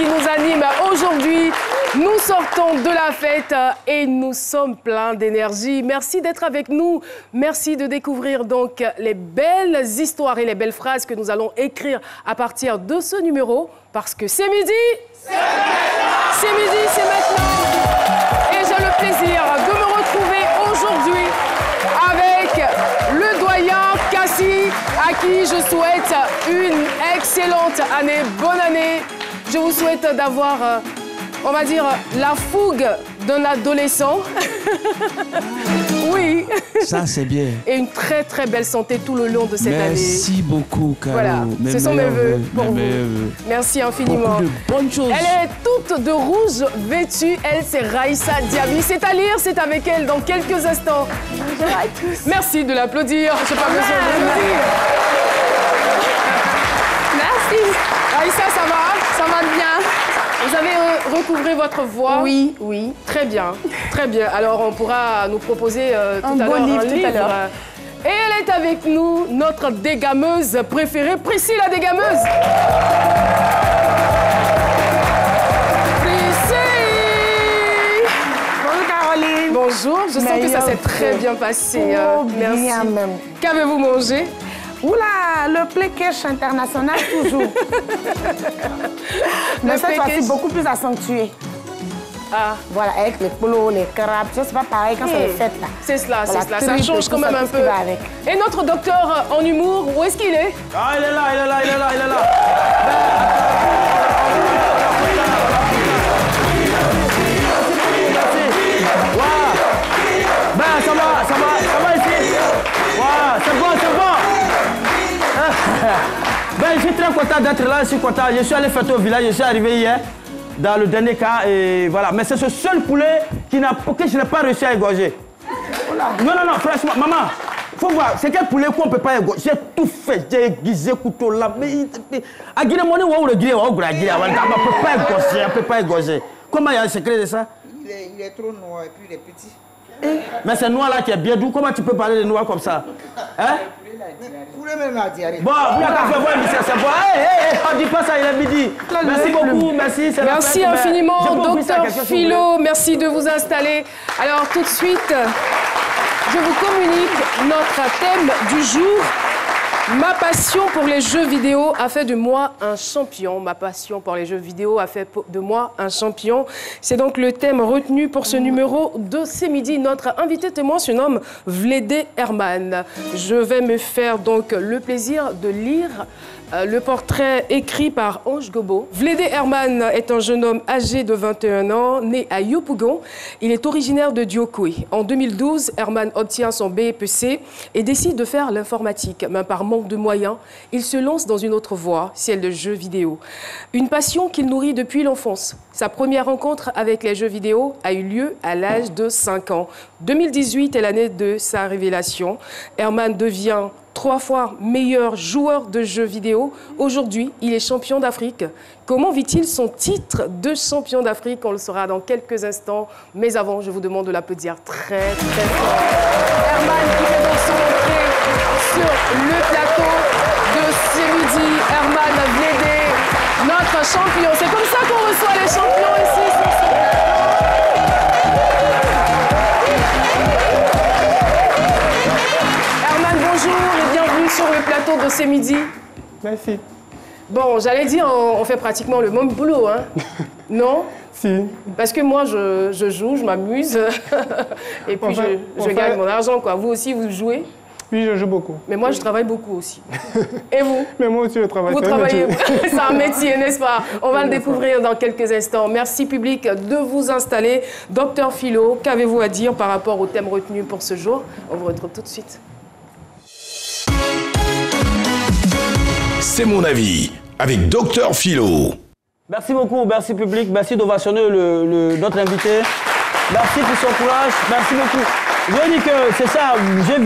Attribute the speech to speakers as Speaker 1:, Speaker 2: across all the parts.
Speaker 1: qui nous anime aujourd'hui. Nous sortons de la fête et nous sommes pleins d'énergie. Merci d'être avec nous. Merci de découvrir donc les belles histoires et les belles phrases que nous allons écrire à partir de ce numéro. Parce que c'est midi. C'est maintenant. C'est midi, c'est maintenant. Et j'ai le plaisir de me retrouver aujourd'hui avec le doyen Cassie, à qui je souhaite une excellente année. Bonne année. Je vous souhaite d'avoir, on va dire, la fougue d'un adolescent. Oui.
Speaker 2: Ça, c'est bien.
Speaker 1: Et une très, très belle santé tout le long de cette année.
Speaker 2: Merci beaucoup, Caro.
Speaker 1: Voilà, ce sont mes vœux pour vous. Merci infiniment.
Speaker 2: Beaucoup de bonnes choses.
Speaker 1: Elle est toute de rouge vêtue. Elle, c'est Raïssa Diaby. C'est à lire, c'est avec elle dans quelques instants.
Speaker 3: Bonjour à tous.
Speaker 1: Merci de l'applaudir. Je n'ai pas besoin de vous le dire.
Speaker 3: Merci.
Speaker 1: Raïssa, ça va?
Speaker 3: Ça va bien.
Speaker 1: Vous avez recouvré votre voix?
Speaker 3: Oui, oui.
Speaker 1: Très bien, très bien. Alors, on pourra nous proposer tout à l'heure un livre. Et elle est avec nous, notre dégameuse préférée, Priscille la dégameuse. Priscille!
Speaker 3: Bonjour Caroline.
Speaker 1: Bonjour, je sens que ça s'est très bien passé. Merci.
Speaker 3: Bien même.
Speaker 1: Qu'avez-vous mangé?
Speaker 3: Oula, le plequèche international toujours. Mais cette fois-ci, beaucoup plus accentué.
Speaker 1: Ah.
Speaker 3: Voilà, avec les polos, les crabes, c'est pas pareil quand c'est les fêtes là.
Speaker 1: C'est cela,
Speaker 3: voilà,
Speaker 1: c'est cela. Ça change quand même un peu. Et notre docteur en humour, où est-ce qu'il est?
Speaker 4: Ah, il est là, il est là, il est là, il est là. Ben, ça va ici. Wow, c'est bon, c'est bon. Ben, je suis très content d'être là, je suis content. Je suis allé fêter au village, je suis arrivé hier dans le dernier cas et voilà. Mais c'est ce seul poulet que je n'ai pas réussi à égorger. Non, franchement, maman, faut voir, c'est quel poulet qu'on ne peut pas égorger. J'ai tout fait, j'ai aiguisé couteau là. Mais à Guinée-Moni, on ne peut pas égorger. Comment il y a un secret de ça?
Speaker 5: Il est trop noir et puis il est petit.
Speaker 4: Mais c'est noir là qui est bien doux. Comment tu peux parler de noir comme ça? Hein?
Speaker 5: Poulet même la diarrhée.
Speaker 4: Bon, vous n'avez qu'à faire voir, c'est bon. On ne dit pas ça, il est midi. Merci beaucoup, merci.
Speaker 1: Merci infiniment, docteur Philo. Merci de vous installer. Alors, tout de suite, je vous communique notre thème du jour. Ma passion pour les jeux vidéo a fait de moi un champion. Ma passion pour les jeux vidéo a fait de moi un champion. C'est donc le thème retenu pour ce numéro de C'est midi. Notre invité témoin se nomme Vledé Herman. Je vais me faire donc le plaisir de lire le portrait écrit par Ange Gobo. Vledé Herman est un jeune homme âgé de 21 ans, né à Yopougon. Il est originaire de Diokoué. En 2012, Herman obtient son BEPC et décide de faire l'informatique. Mais par manque de moyens, il se lance dans une autre voie, celle de jeux vidéo. Une passion qu'il nourrit depuis l'enfance. Sa première rencontre avec les jeux vidéo a eu lieu à l'âge de 5 ans. 2018 est l'année de sa révélation. Herman devient 3 fois meilleur joueur de jeux vidéo. Aujourd'hui, il est champion d'Afrique. Comment vit-il son titre de champion d'Afrique? On le saura dans quelques instants. Mais avant, je vous demande de l'applaudir très, très fort. Herman qui fait donc son entrée sur le plateau de ce midi. Herman Vledé, notre champion. C'est comme ça qu'on reçoit les champions ici sur ce plateau. Bonjour et bienvenue sur le plateau de C'est midi.
Speaker 6: Merci.
Speaker 1: Bon, j'allais dire, on fait pratiquement le même boulot, hein? Non?
Speaker 6: Si.
Speaker 1: Parce que moi, je joue, je m'amuse et puis je gagne mon argent, quoi. Vous aussi, vous jouez?
Speaker 6: Oui, je joue beaucoup.
Speaker 1: Mais moi, je travaille beaucoup aussi. Et vous?
Speaker 6: Mais moi aussi, je travaille.
Speaker 1: Vous travaillez, c'est un métier, n'est-ce pas? On va le découvrir dans quelques instants. Merci, public, de vous installer. Docteur Philo, qu'avez-vous à dire par rapport au thème retenu pour ce jour? On vous retrouve tout de suite.
Speaker 7: C'est mon avis, avec Docteur Philo.
Speaker 4: Merci beaucoup, merci public, merci d'ovationner notre invité. Merci pour son courage, merci beaucoup. Je dis que c'est ça, jeux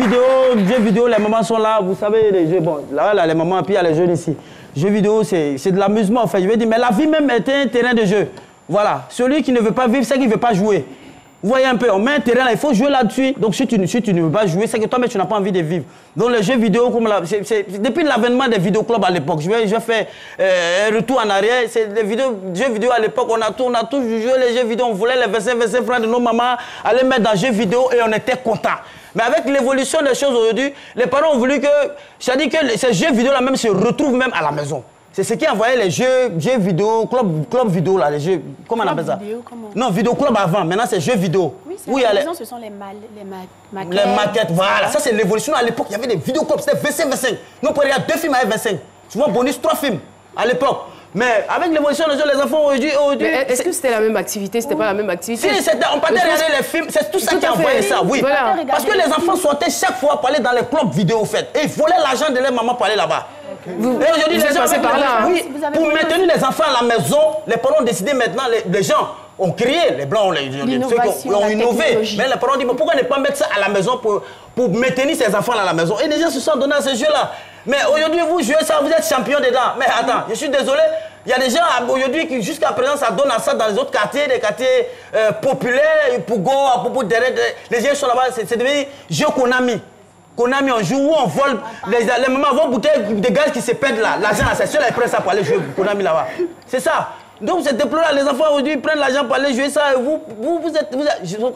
Speaker 4: vidéo, les mamans sont là, vous savez, les jeux, bon, là, les mamans, puis il y a les jeunes ici. Jeux vidéo, c'est de l'amusement, en fait. Je veux dire, mais la vie même est un terrain de jeu. Voilà, celui qui ne veut pas vivre, c'est qu'il ne veut pas jouer. Vous voyez un peu, on met un terrain là, il faut jouer là-dessus. Donc si tu ne veux pas jouer, c'est que toi-même tu n'as pas envie de vivre. Donc les jeux vidéo, comme depuis l'avènement des vidéoclubs à l'époque, je fais un retour en arrière, c'est les jeux vidéo à l'époque, on a tous joué les jeux vidéo, on voulait les 25 francs de nos mamans, aller mettre dans les jeux vidéo et on était contents. Mais avec l'évolution des choses aujourd'hui, les parents ont voulu que, c'est-à-dire que ces jeux vidéo là même se retrouvent même à la maison. C'est ce qui envoyait les jeux vidéo, club vidéo là, les jeux, comment on appelle ça? Non, vidéo club avant, maintenant c'est jeux vidéo.
Speaker 8: Oui, c'est ce sont les maquettes.
Speaker 4: Les maquettes, voilà, ça c'est l'évolution. À l'époque, il y avait des vidéoclubs, c'était 25. Nous on pouvait regarder 2 films avec 25. Souvent bonus 3 films à l'époque. Mais avec l'évolution des jeux, les enfants aujourd'hui...
Speaker 1: Est-ce que c'était la même activité? C'était pas la même activité?
Speaker 4: Si, on partait regarder les films, c'est tout ça qui envoyait ça, oui. Voilà. Parce que les enfants sortaient chaque fois pour aller dans les clubs vidéo, en fait. Et ils volaient l'argent de leur maman pour aller là-bas. Et aujourd'hui, les gens par là. Oui, pour maintenir les enfants à la maison, les parents ont décidé maintenant, les gens ont créé, les blancs, ceux qui ont innové. Mais les parents ont dit, mais pourquoi ne pas mettre ça à la maison pour maintenir ces enfants à la maison? Et les gens se sont donnés à ce jeu-là. Mais aujourd'hui, vous jouez ça, vous êtes champion dedans. Mais attends, je suis désolé, il y a des gens aujourd'hui qui, jusqu'à présent, ça donne à ça dans les autres quartiers, des quartiers populaires, Pougo, à propos derrière. Les gens sont là-bas, c'est devenu jeu Konami. Konami, on joue où on vole, les mamans vont bouteilles de gaz qui se perdent là. L'argent, c'est ceux-là, ils prennent ça pour aller jouer Konami là-bas. C'est ça. Donc c'est déplorable, les enfants aujourd'hui prennent l'argent pour aller jouer ça.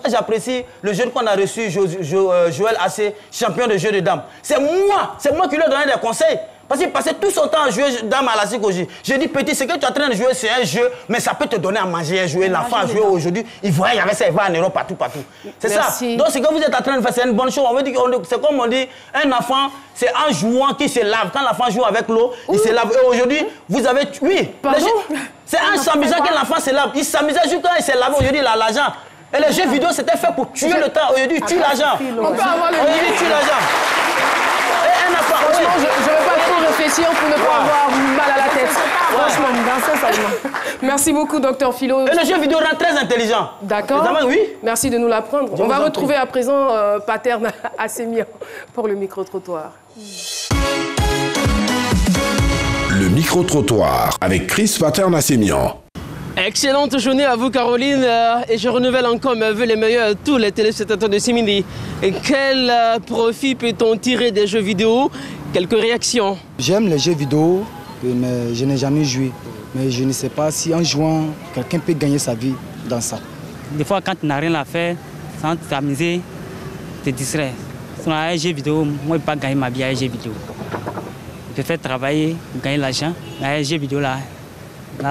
Speaker 4: J'apprécie le jeune qu'on a reçu, Joël Assé, champion de jeu de dames. C'est moi qui lui ai donné des conseils. Parce qu'il passait tout son temps à jouer dame à la psychologie. J'ai dit, petit, ce que tu es en train de jouer, c'est un jeu, mais ça peut te donner à manger, à jouer. L'enfant a joué aujourd'hui, il voyait, il y avait ça, il va en Europe, partout. C'est ça. Donc ce que vous êtes en train de faire, c'est une bonne chose. C'est comme on dit, un enfant, c'est en jouant qu'il se lave. Quand l'enfant joue avec l'eau, il se lave. Et aujourd'hui, vous avez... Oui. C'est en s'amusant que l'enfant se lave. Il s'amusait juste quand il s'est lavé. Aujourd'hui, il a l'argent. Et les jeux vidéo, c'était fait pour tuer le temps. Aujourd'hui, tue l'argent.
Speaker 1: On peut avoir le...
Speaker 4: Aujourd'hui, tue l'argent.
Speaker 1: Franchement, je ne vais pas trop réfléchir pour ne pas avoir mal à la tête. Franchement, dans ce segment. Merci beaucoup, Dr Philo.
Speaker 4: Et le jeu vidéo rend très intelligent.
Speaker 1: D'accord.
Speaker 4: Oui.
Speaker 1: Merci de nous l'apprendre. On va retrouver à présent Paterne Assémian pour le micro-trottoir.
Speaker 7: Le micro-trottoir avec Chris Paterne Assémian.
Speaker 9: Excellente journée à vous, Caroline, et je renouvelle encore mes vœux les meilleurs à tous les téléspectateurs de Simindi. Et quel profit peut-on tirer des jeux vidéo? Quelques réactions.
Speaker 10: J'aime les jeux vidéo, mais je n'ai jamais joué. Mais je ne sais pas si en jouant, quelqu'un peut gagner sa vie dans ça.
Speaker 11: Des fois, quand tu n'as rien à faire, sans t'amuser, te distraire. Sur un jeu vidéo, moi, je ne peux pas gagner ma vie avec un jeu vidéo. Je préfère travailler, gagner l'argent, mais avec un jeu vidéo, là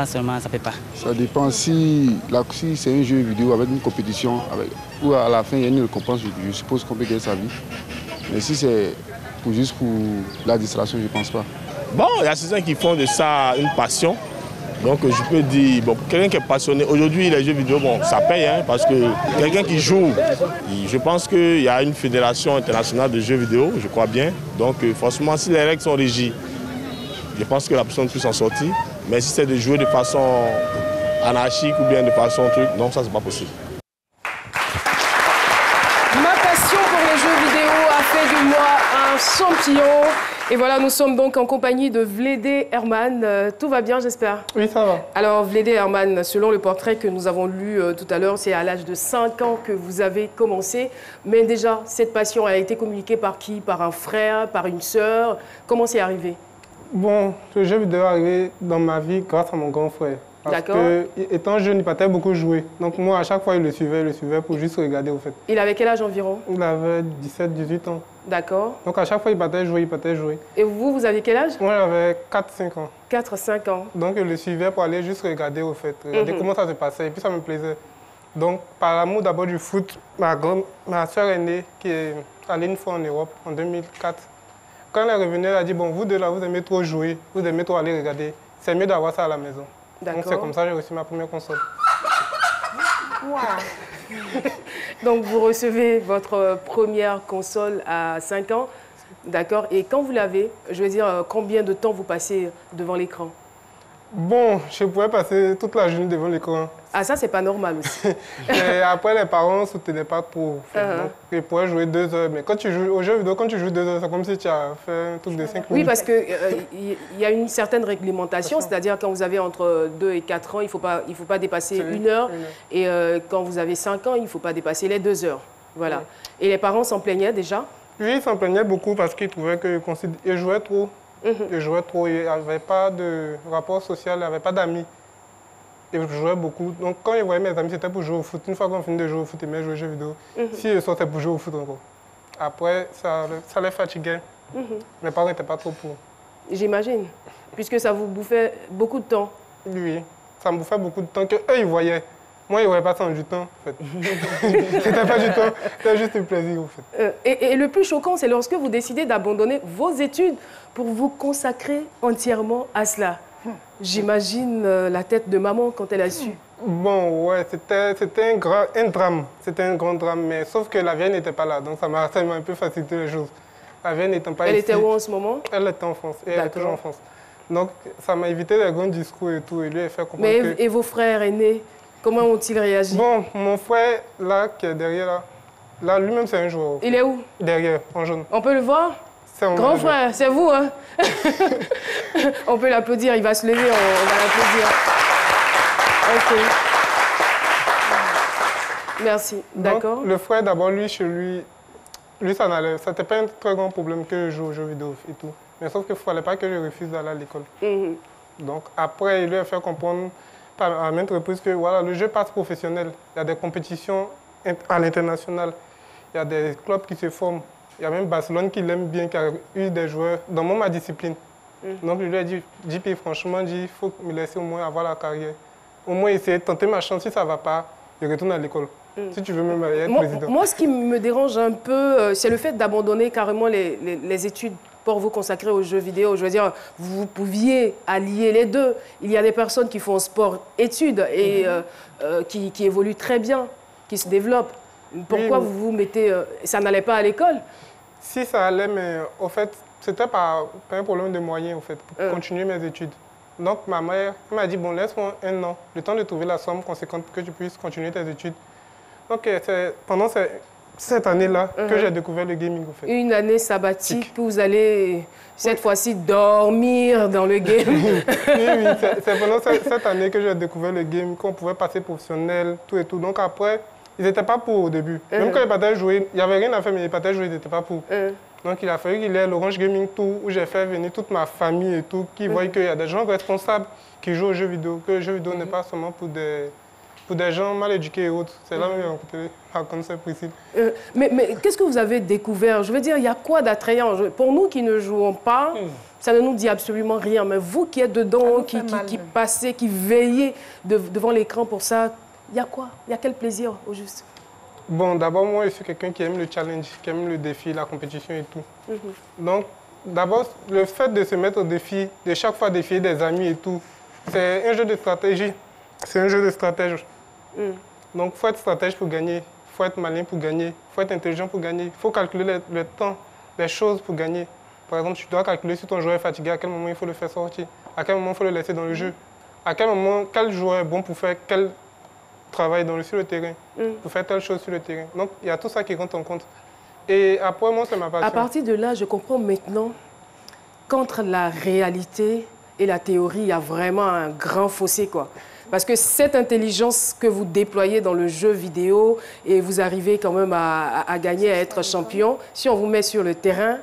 Speaker 11: seulement, ça ne peut pas. Ça
Speaker 12: dépend si c'est un jeu vidéo avec une compétition, où à la fin il y a une récompense, je suppose qu'on peut gagner sa vie. Mais si c'est juste pour la distraction, je ne pense pas.
Speaker 13: Bon, il y a certains qui font de ça une passion. Donc je peux dire, bon, quelqu'un qui est passionné, aujourd'hui les jeux vidéo, bon, ça paye, hein, parce que quelqu'un qui joue, je pense qu'il y a une fédération internationale de jeux vidéo, je crois bien. Donc forcément, si les règles sont régies, je pense que la personne peut s'en sortir. Mais si c'est de jouer de façon anarchique ou bien de façon truc, non, ça c'est pas possible.
Speaker 1: Ma passion pour les jeux vidéo a fait de moi un champion. Et voilà, nous sommes donc en compagnie de Vlédé Herman. Tout va bien, j'espère?
Speaker 6: Oui, ça va.
Speaker 1: Alors, Vlédé Herman, selon le portrait que nous avons lu tout à l'heure, c'est à l'âge de 5 ans que vous avez commencé. Mais déjà, cette passion a été communiquée par qui? Par un frère, par une sœur? Comment c'est arrivé?
Speaker 6: Bon, le jeu vidéo est arrivé dans ma vie grâce à mon grand frère. Parce que, étant jeune, il partait beaucoup jouer. Donc moi, à chaque fois, il le suivait pour juste regarder, au fait.
Speaker 1: Il avait quel âge environ?
Speaker 6: Il avait 17-18 ans.
Speaker 1: D'accord.
Speaker 6: Donc à chaque fois, il partait jouer,
Speaker 1: Et vous aviez quel âge?
Speaker 6: Moi, j'avais 4-5 ans.
Speaker 1: 4-5 ans.
Speaker 6: Donc je le suivais pour aller juste regarder, au fait. Regarder comment ça se passait, et puis ça me plaisait. Donc, par l'amour d'abord du foot, ma soeur aînée, qui est allée une fois en Europe, en 2004, quand elle est revenue, elle a dit, bon, vous deux là, vous aimez trop jouer, vous aimez trop aller regarder. C'est mieux d'avoir ça à la maison. Donc c'est comme ça que j'ai reçu ma première console.
Speaker 1: Wow. Donc vous recevez votre première console à 5 ans, d'accord. Et quand vous l'avez, je veux dire, combien de temps vous passez devant l'écran?
Speaker 6: Bon, je pouvais passer toute la journée devant l'écran.
Speaker 1: Ah, ça, c'est pas normal aussi.
Speaker 6: Et après, les parents ne soutenaient pas trop. Donc, ils pouvaient jouer 2 heures. Mais quand tu joues aux jeux vidéo, quand tu joues 2 heures, c'est comme si tu as fait un truc de 5 minutes.
Speaker 1: Oui, parce qu'il y a une certaine réglementation, c'est-à-dire quand vous avez entre 2 et 4 ans, il ne faut pas dépasser 1 heure. Et quand vous avez 5 ans, il ne faut pas dépasser les 2 heures. Voilà. Et les parents s'en plaignaient déjà? Oui,
Speaker 6: ils s'en plaignaient beaucoup parce qu'ils trouvaient qu'ils jouaient trop. Ils jouaient trop, il n'y avait pas de rapport social, il n'y avait pas d'amis. Ils jouaient beaucoup. Donc quand ils voyaient mes amis, c'était pour jouer au foot. Une fois qu'on finit de jouer au foot, ils aimaient jouer aux jeux vidéo. Si ils sortaient pour jouer au foot encore. Après, ça les fatiguait. Mes parents n'étaient pas trop pour.
Speaker 1: J'imagine. Puisque ça vous bouffait beaucoup de temps.
Speaker 6: Oui, ça me bouffait beaucoup de temps qu'eux, ils voyaient. Moi, ils ne voyaient pas ça en du temps, en fait. C'était pas du temps, c'était juste un plaisir, en fait.
Speaker 1: Et le plus choquant, c'est lorsque vous décidez d'abandonner vos études pour vous consacrer entièrement à cela. J'imagine la tête de maman quand elle a su.
Speaker 6: Bon, ouais, c'était un drame. C'était un grand drame, mais sauf que la vieille n'était pas là, donc ça m'a un peu facilité les choses. La vieille n'étant pas ici.
Speaker 1: Elle était où en ce moment?
Speaker 6: Elle était en France, et elle est toujours en France. Donc, ça m'a évité les grands discours et tout, et lui a fait comprendre
Speaker 1: que... Et vos frères aînés, comment ont-ils réagi?
Speaker 6: Bon, mon frère, là, qui est derrière, là lui-même, c'est un joueur.
Speaker 1: Il est où?
Speaker 6: Derrière, en jaune.
Speaker 1: On peut le voir? Grand frère, c'est vous, hein? On peut l'applaudir, il va se lever, on va l'applaudir. Ok. Merci, d'accord.
Speaker 6: Le frère, d'abord, lui, chez lui, ça n'allait. Ça n'était pas un très grand problème que je joue aux jeux vidéo et tout. Mais sauf qu'il ne fallait pas que je refuse d'aller à l'école. Donc après, il lui a fait comprendre à maintes reprises que voilà, le jeu passe professionnel. Il y a des compétitions à l'international. Il y a des clubs qui se forment. Il y a même Barcelone qui l'aime bien, qui a eu des joueurs dans ma discipline. Donc, je lui ai dit, JP, franchement, il faut me laisser au moins avoir la carrière. Au moins essayer de tenter ma chance. Si ça ne va pas, je retourne à l'école. Si tu veux même être président.
Speaker 1: Moi, ce qui me dérange un peu, c'est le fait d'abandonner carrément les études pour vous consacrer aux jeux vidéo. Je veux dire, vous pouviez allier les deux. Il y a des personnes qui font sport-études et qui évoluent très bien, qui se développent. Pourquoi vous vous mettez... ça n'allait pas à l'école?
Speaker 6: Si, ça allait, mais au fait, c'était pas un problème de moyens, en fait, pour continuer mes études. Donc, ma mère m'a dit, bon, laisse-moi 1 an, le temps de trouver la somme conséquente pour que tu puisses continuer tes études. Donc, c'est pendant cette année-là que j'ai découvert le gaming, en fait.
Speaker 1: Une année sabbatique que vous allez, cette fois-ci, dormir dans le game.
Speaker 6: Oui, c'est pendant cette année que j'ai découvert le game, qu'on pouvait passer professionnel, tout et tout. Donc, après... Ils n'étaient pas pour au début. Même quand ils partaient jouer, il n'y avait rien à faire, mais ils partaient jouer, ils n'étaient pas pour. Donc il a fallu qu'il y ait l'Orange Gaming Tour, où j'ai fait venir toute ma famille et tout, qui voient qu'il y a des gens responsables qui jouent aux jeux vidéo, que le jeu vidéo n'est pas seulement pour des gens mal éduqués et autres. C'est là même que j'ai rencontré Priscille.
Speaker 1: Mais qu'est-ce que vous avez découvert? Je veux dire, il y a quoi d'attrayant? Pour nous qui ne jouons pas, ça ne nous dit absolument rien. Mais vous qui êtes dedans, qui passez, qui veillez devant l'écran pour ça, il y a quoi? Il y a quel plaisir au juste?
Speaker 6: Bon, d'abord, moi, je suis quelqu'un qui aime le challenge, qui aime le défi, la compétition et tout. Donc, d'abord, le fait de se mettre au défi, de chaque fois défier des amis et tout, c'est un jeu de stratégie. C'est un jeu de stratège. Donc, il faut être stratège pour gagner. Il faut être malin pour gagner. Il faut être intelligent pour gagner. Il faut calculer le temps, les choses pour gagner. Par exemple, tu dois calculer si ton joueur est fatigué, à quel moment il faut le faire sortir, à quel moment il faut le laisser dans le jeu, à quel moment, quel joueur est bon pour faire quel travail sur le terrain, pour faire telle chose sur le terrain. Donc, il y a tout ça qui rentre en compte. Et après, moi, c'est ma passion.
Speaker 1: À partir de là, je comprends maintenant qu'entre la réalité et la théorie, il y a vraiment un grand fossé, quoi. Parce que cette intelligence que vous déployez dans le jeu vidéo et vous arrivez quand même à gagner, à être champion, si on vous met sur le terrain,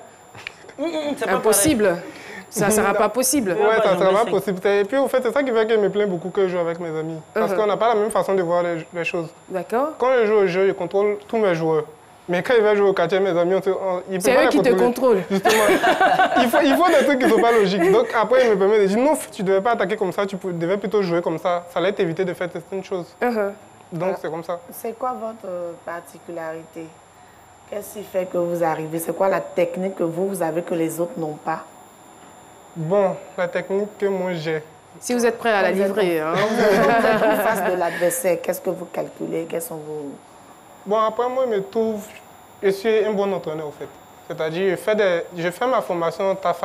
Speaker 1: impossible. Ça ne sera pas possible.
Speaker 6: Oui, ça ne sera pas possible. Et puis, au fait, c'est ça qui fait que je me plains beaucoup que je joue avec mes amis. Parce qu'on n'a pas la même façon de voir les choses.
Speaker 1: D'accord.
Speaker 6: Quand je joue au jeu, je contrôle tous mes joueurs. Mais quand ils vont jouer au quartier, mes amis,
Speaker 1: c'est eux qui te contrôlent.
Speaker 6: Justement. il faut des trucs qui ne sont pas logiques. Donc, après, il me permet de dire, non, tu ne devais pas attaquer comme ça, tu devais plutôt jouer comme ça. Ça allait t'éviter de faire certaines choses. Donc, c'est comme ça.
Speaker 3: C'est quoi votre particularité? Qu'est-ce qui fait que vous arrivez? C'est quoi la technique que vous avez que les autres n'ont pas?
Speaker 6: Bon, la technique que moi j'ai.
Speaker 1: Si vous êtes prêt à la livrer. Hein.
Speaker 3: Vous êtes en face de l'adversaire, qu'est-ce que vous calculez? Quels sont vos...
Speaker 6: Bon, après moi, je me trouve, je suis un bon entraîneur, en fait. C'est-à-dire, je fais ma formation par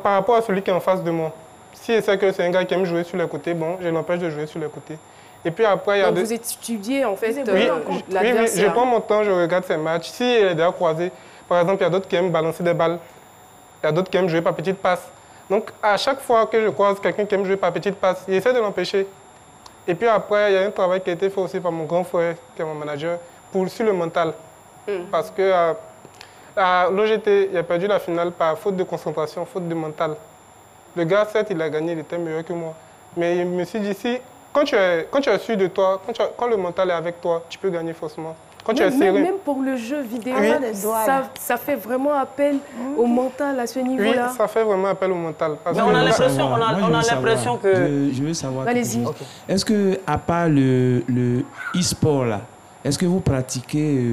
Speaker 6: rapport à celui qui est en face de moi. si c'est que c'est un gars qui aime jouer sur les côtés, bon, je l'empêche de jouer sur les côtés. Et puis après, il y a
Speaker 1: vous étudiez en fait
Speaker 6: oui,
Speaker 1: l'adversaire.
Speaker 6: je prends mon temps, je regarde ses matchs. Si il est déjà croisé, par exemple, il y a d'autres qui aiment balancer des balles. Il y a d'autres qui aiment jouer par petites passes. Donc, à chaque fois que je croise quelqu'un qui aime jouer par petites passes, j'essaie de l'empêcher. Et puis après, il y a un travail qui a été fait aussi par mon grand frère, qui est mon manager, sur le mental. Parce que à l'OGT, il a perdu la finale par faute de concentration, faute de mental. Le gars, certes, il a gagné, il était meilleur que moi. Mais il me suis dit, si, quand tu es sûr de toi, quand le mental est avec toi, tu peux gagner forcément. Quand tu es serré.
Speaker 1: Même pour le jeu vidéo,
Speaker 6: oui.
Speaker 1: ça fait vraiment appel au mental à ce niveau-là.
Speaker 6: Oui, ça fait vraiment appel au mental.
Speaker 2: Parce mais on a l'impression que... Je veux savoir...
Speaker 1: Allez-y.
Speaker 2: Okay. Est-ce que, à part le e-sport, là, est-ce que vous pratiquez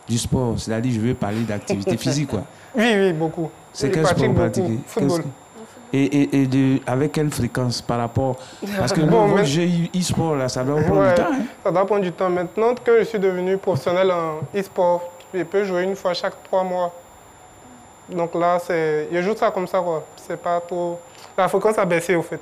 Speaker 2: du sport? C'est-à-dire, je veux parler d'activité physique, quoi.
Speaker 6: Oui, beaucoup.
Speaker 2: C'est quel sport vous pratiquez?
Speaker 6: Football.
Speaker 2: Avec quelle fréquence par rapport... Parce que votre jeu e-sport, là, ça doit prendre du temps. Hein? Ça
Speaker 6: doit prendre du temps. Maintenant que je suis devenu professionnel en e-sport, je peux jouer une fois chaque 3 mois. Donc là, je joue ça comme ça, quoi. C'est pas trop... La fréquence a baissé, au fait.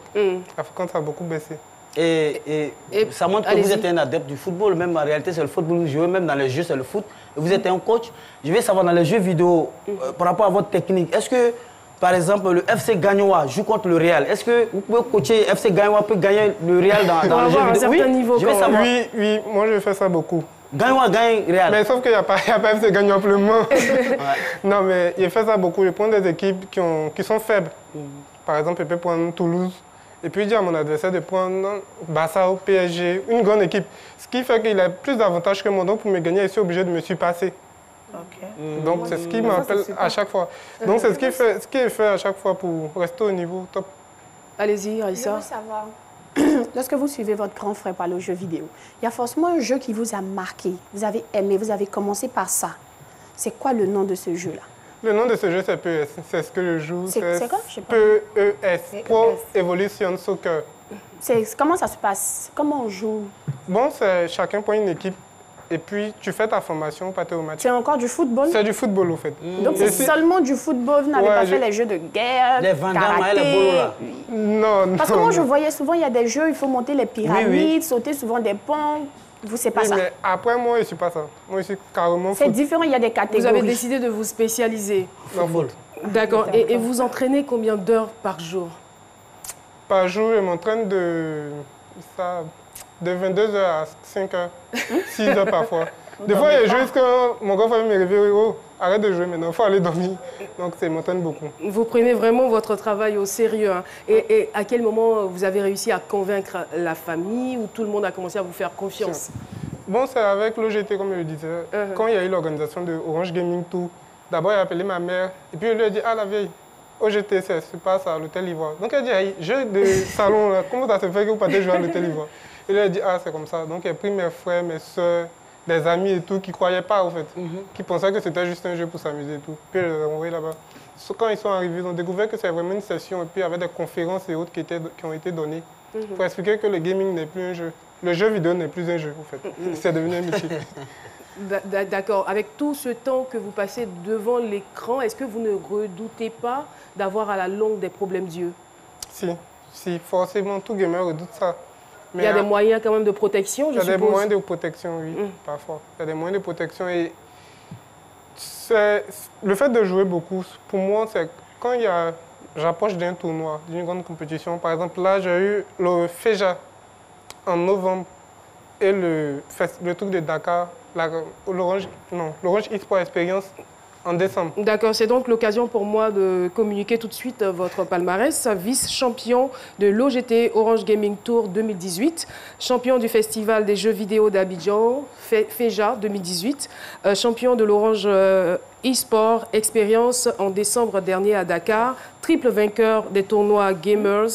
Speaker 6: La fréquence a beaucoup baissé.
Speaker 14: Et ça montre que vous êtes un adepte du football. Même en réalité, c'est le football que vous jouez. Même dans les jeux, c'est le foot. Et vous êtes un coach. Je vais savoir, dans les jeux vidéo, par rapport à votre technique, est-ce que... Par exemple, le FC Gagnoa joue contre le Real. Est-ce que vous pouvez coacher FC Gagnoa peut gagner le Real dans le jeu vidéo?
Speaker 1: Oui, niveau
Speaker 6: je vais savoir. Oui, moi je fais ça beaucoup.
Speaker 14: Gagnoa gagne Real.
Speaker 6: Mais sauf qu'il n'y a pas FC Gagnoa pour le moment. Non, mais il fait ça beaucoup. Je prends des équipes qui sont faibles. Par exemple, il peut prendre Toulouse. Et puis dire à mon adversaire de prendre Barça ou PSG, une grande équipe. Ce qui fait qu'il a plus d'avantages que moi. Donc pour me gagner, je suis obligé de me surpasser. Donc c'est ce qui m'appelle à chaque fois. Donc c'est ce qui est fait à chaque fois pour rester au niveau top.
Speaker 1: Allez-y, Raissa.
Speaker 8: Je veux savoir, lorsque vous suivez votre grand frère par le jeu vidéo, il y a forcément un jeu qui vous a marqué, vous avez aimé, vous avez commencé par ça. C'est quoi le nom de ce jeu-là?
Speaker 6: Le nom de ce jeu, c'est PES. C'est ce que je joue.
Speaker 8: C'est quoi?
Speaker 6: PES, Pro Evolution Soccer.
Speaker 8: Comment ça se passe? Comment on joue?
Speaker 6: Bon, chacun prend une équipe. Et puis, tu fais ta formation, pas au match.
Speaker 8: C'est encore du football?
Speaker 6: C'est du football, au fait.
Speaker 8: Donc, c'est seulement du football? Vous n'avez pas fait les jeux de guerre,
Speaker 14: les
Speaker 8: karaté?
Speaker 6: Non.
Speaker 8: Parce que moi, je voyais souvent, il y a des jeux, il faut monter les pyramides, sauter souvent des ponts. Vous, c'est pas ça?
Speaker 6: Mais après, moi, je ne suis pas ça. Moi, je suis carrément
Speaker 8: C'est différent, il y a des catégories.
Speaker 1: Vous avez décidé de vous spécialiser?
Speaker 6: Football.
Speaker 1: D'accord. Et vous entraînez combien d'heures par jour?
Speaker 6: Par jour, je m'entraîne de 22h à 5h, 6h parfois. Des fois, il y a juste quand mon grand frère me réveille, oh, arrête de jouer maintenant, il faut aller dormir. Donc, ça m'entraîne beaucoup.
Speaker 1: Vous prenez vraiment votre travail au sérieux. Hein. Et à quel moment vous avez réussi à convaincre la famille ou tout le monde a commencé à vous faire confiance?
Speaker 6: Bon, c'est avec l'OGT, comme je le disais. Quand il y a eu l'organisation de Orange Gaming Tour, d'abord, il a appelé ma mère. Et puis, il lui a dit, ah, la vieille, OGT, ça se passe à l'Hôtel Ivoire. Donc, elle a dit, hey, jeu de salon, là, comment ça se fait que vous partez jouer à l'Hôtel Ivoire? Il a dit, ah, c'est comme ça. Donc, il a pris mes frères, mes soeurs, des amis et tout, qui ne croyaient pas, en fait. Qui pensaient que c'était juste un jeu pour s'amuser et tout. Puis, je les ai envoyés là-bas. Quand ils sont arrivés, ils ont découvert que c'est vraiment une session. Et puis, il y avait des conférences et autres qui ont été données pour expliquer que le gaming n'est plus un jeu. Le jeu vidéo n'est plus un jeu, en fait. C'est devenu un métier.
Speaker 1: D'accord. Avec tout ce temps que vous passez devant l'écran, est-ce que vous ne redoutez pas d'avoir à la longue des problèmes d'yeux?
Speaker 6: Si, forcément, tout gamer redoute ça.
Speaker 1: Mais il y a des moyens quand même de protection, je suppose.
Speaker 6: Il y a des moyens de protection, oui, parfois. Il y a des moyens de protection et le fait de jouer beaucoup, pour moi, c'est quand j'approche d'un tournoi, d'une grande compétition. Par exemple, là, j'ai eu le FEJA en novembre et le truc de Dakar, l'Orange eSport Experience en décembre.
Speaker 1: D'accord, c'est donc l'occasion pour moi de communiquer tout de suite votre palmarès. Vice-champion de l'OGT Orange Gaming Tour 2018, champion du Festival des jeux vidéo d'Abidjan, FEJA 2018, champion de l'Orange eSport Experience en décembre dernier à Dakar, triple vainqueur des tournois Gamers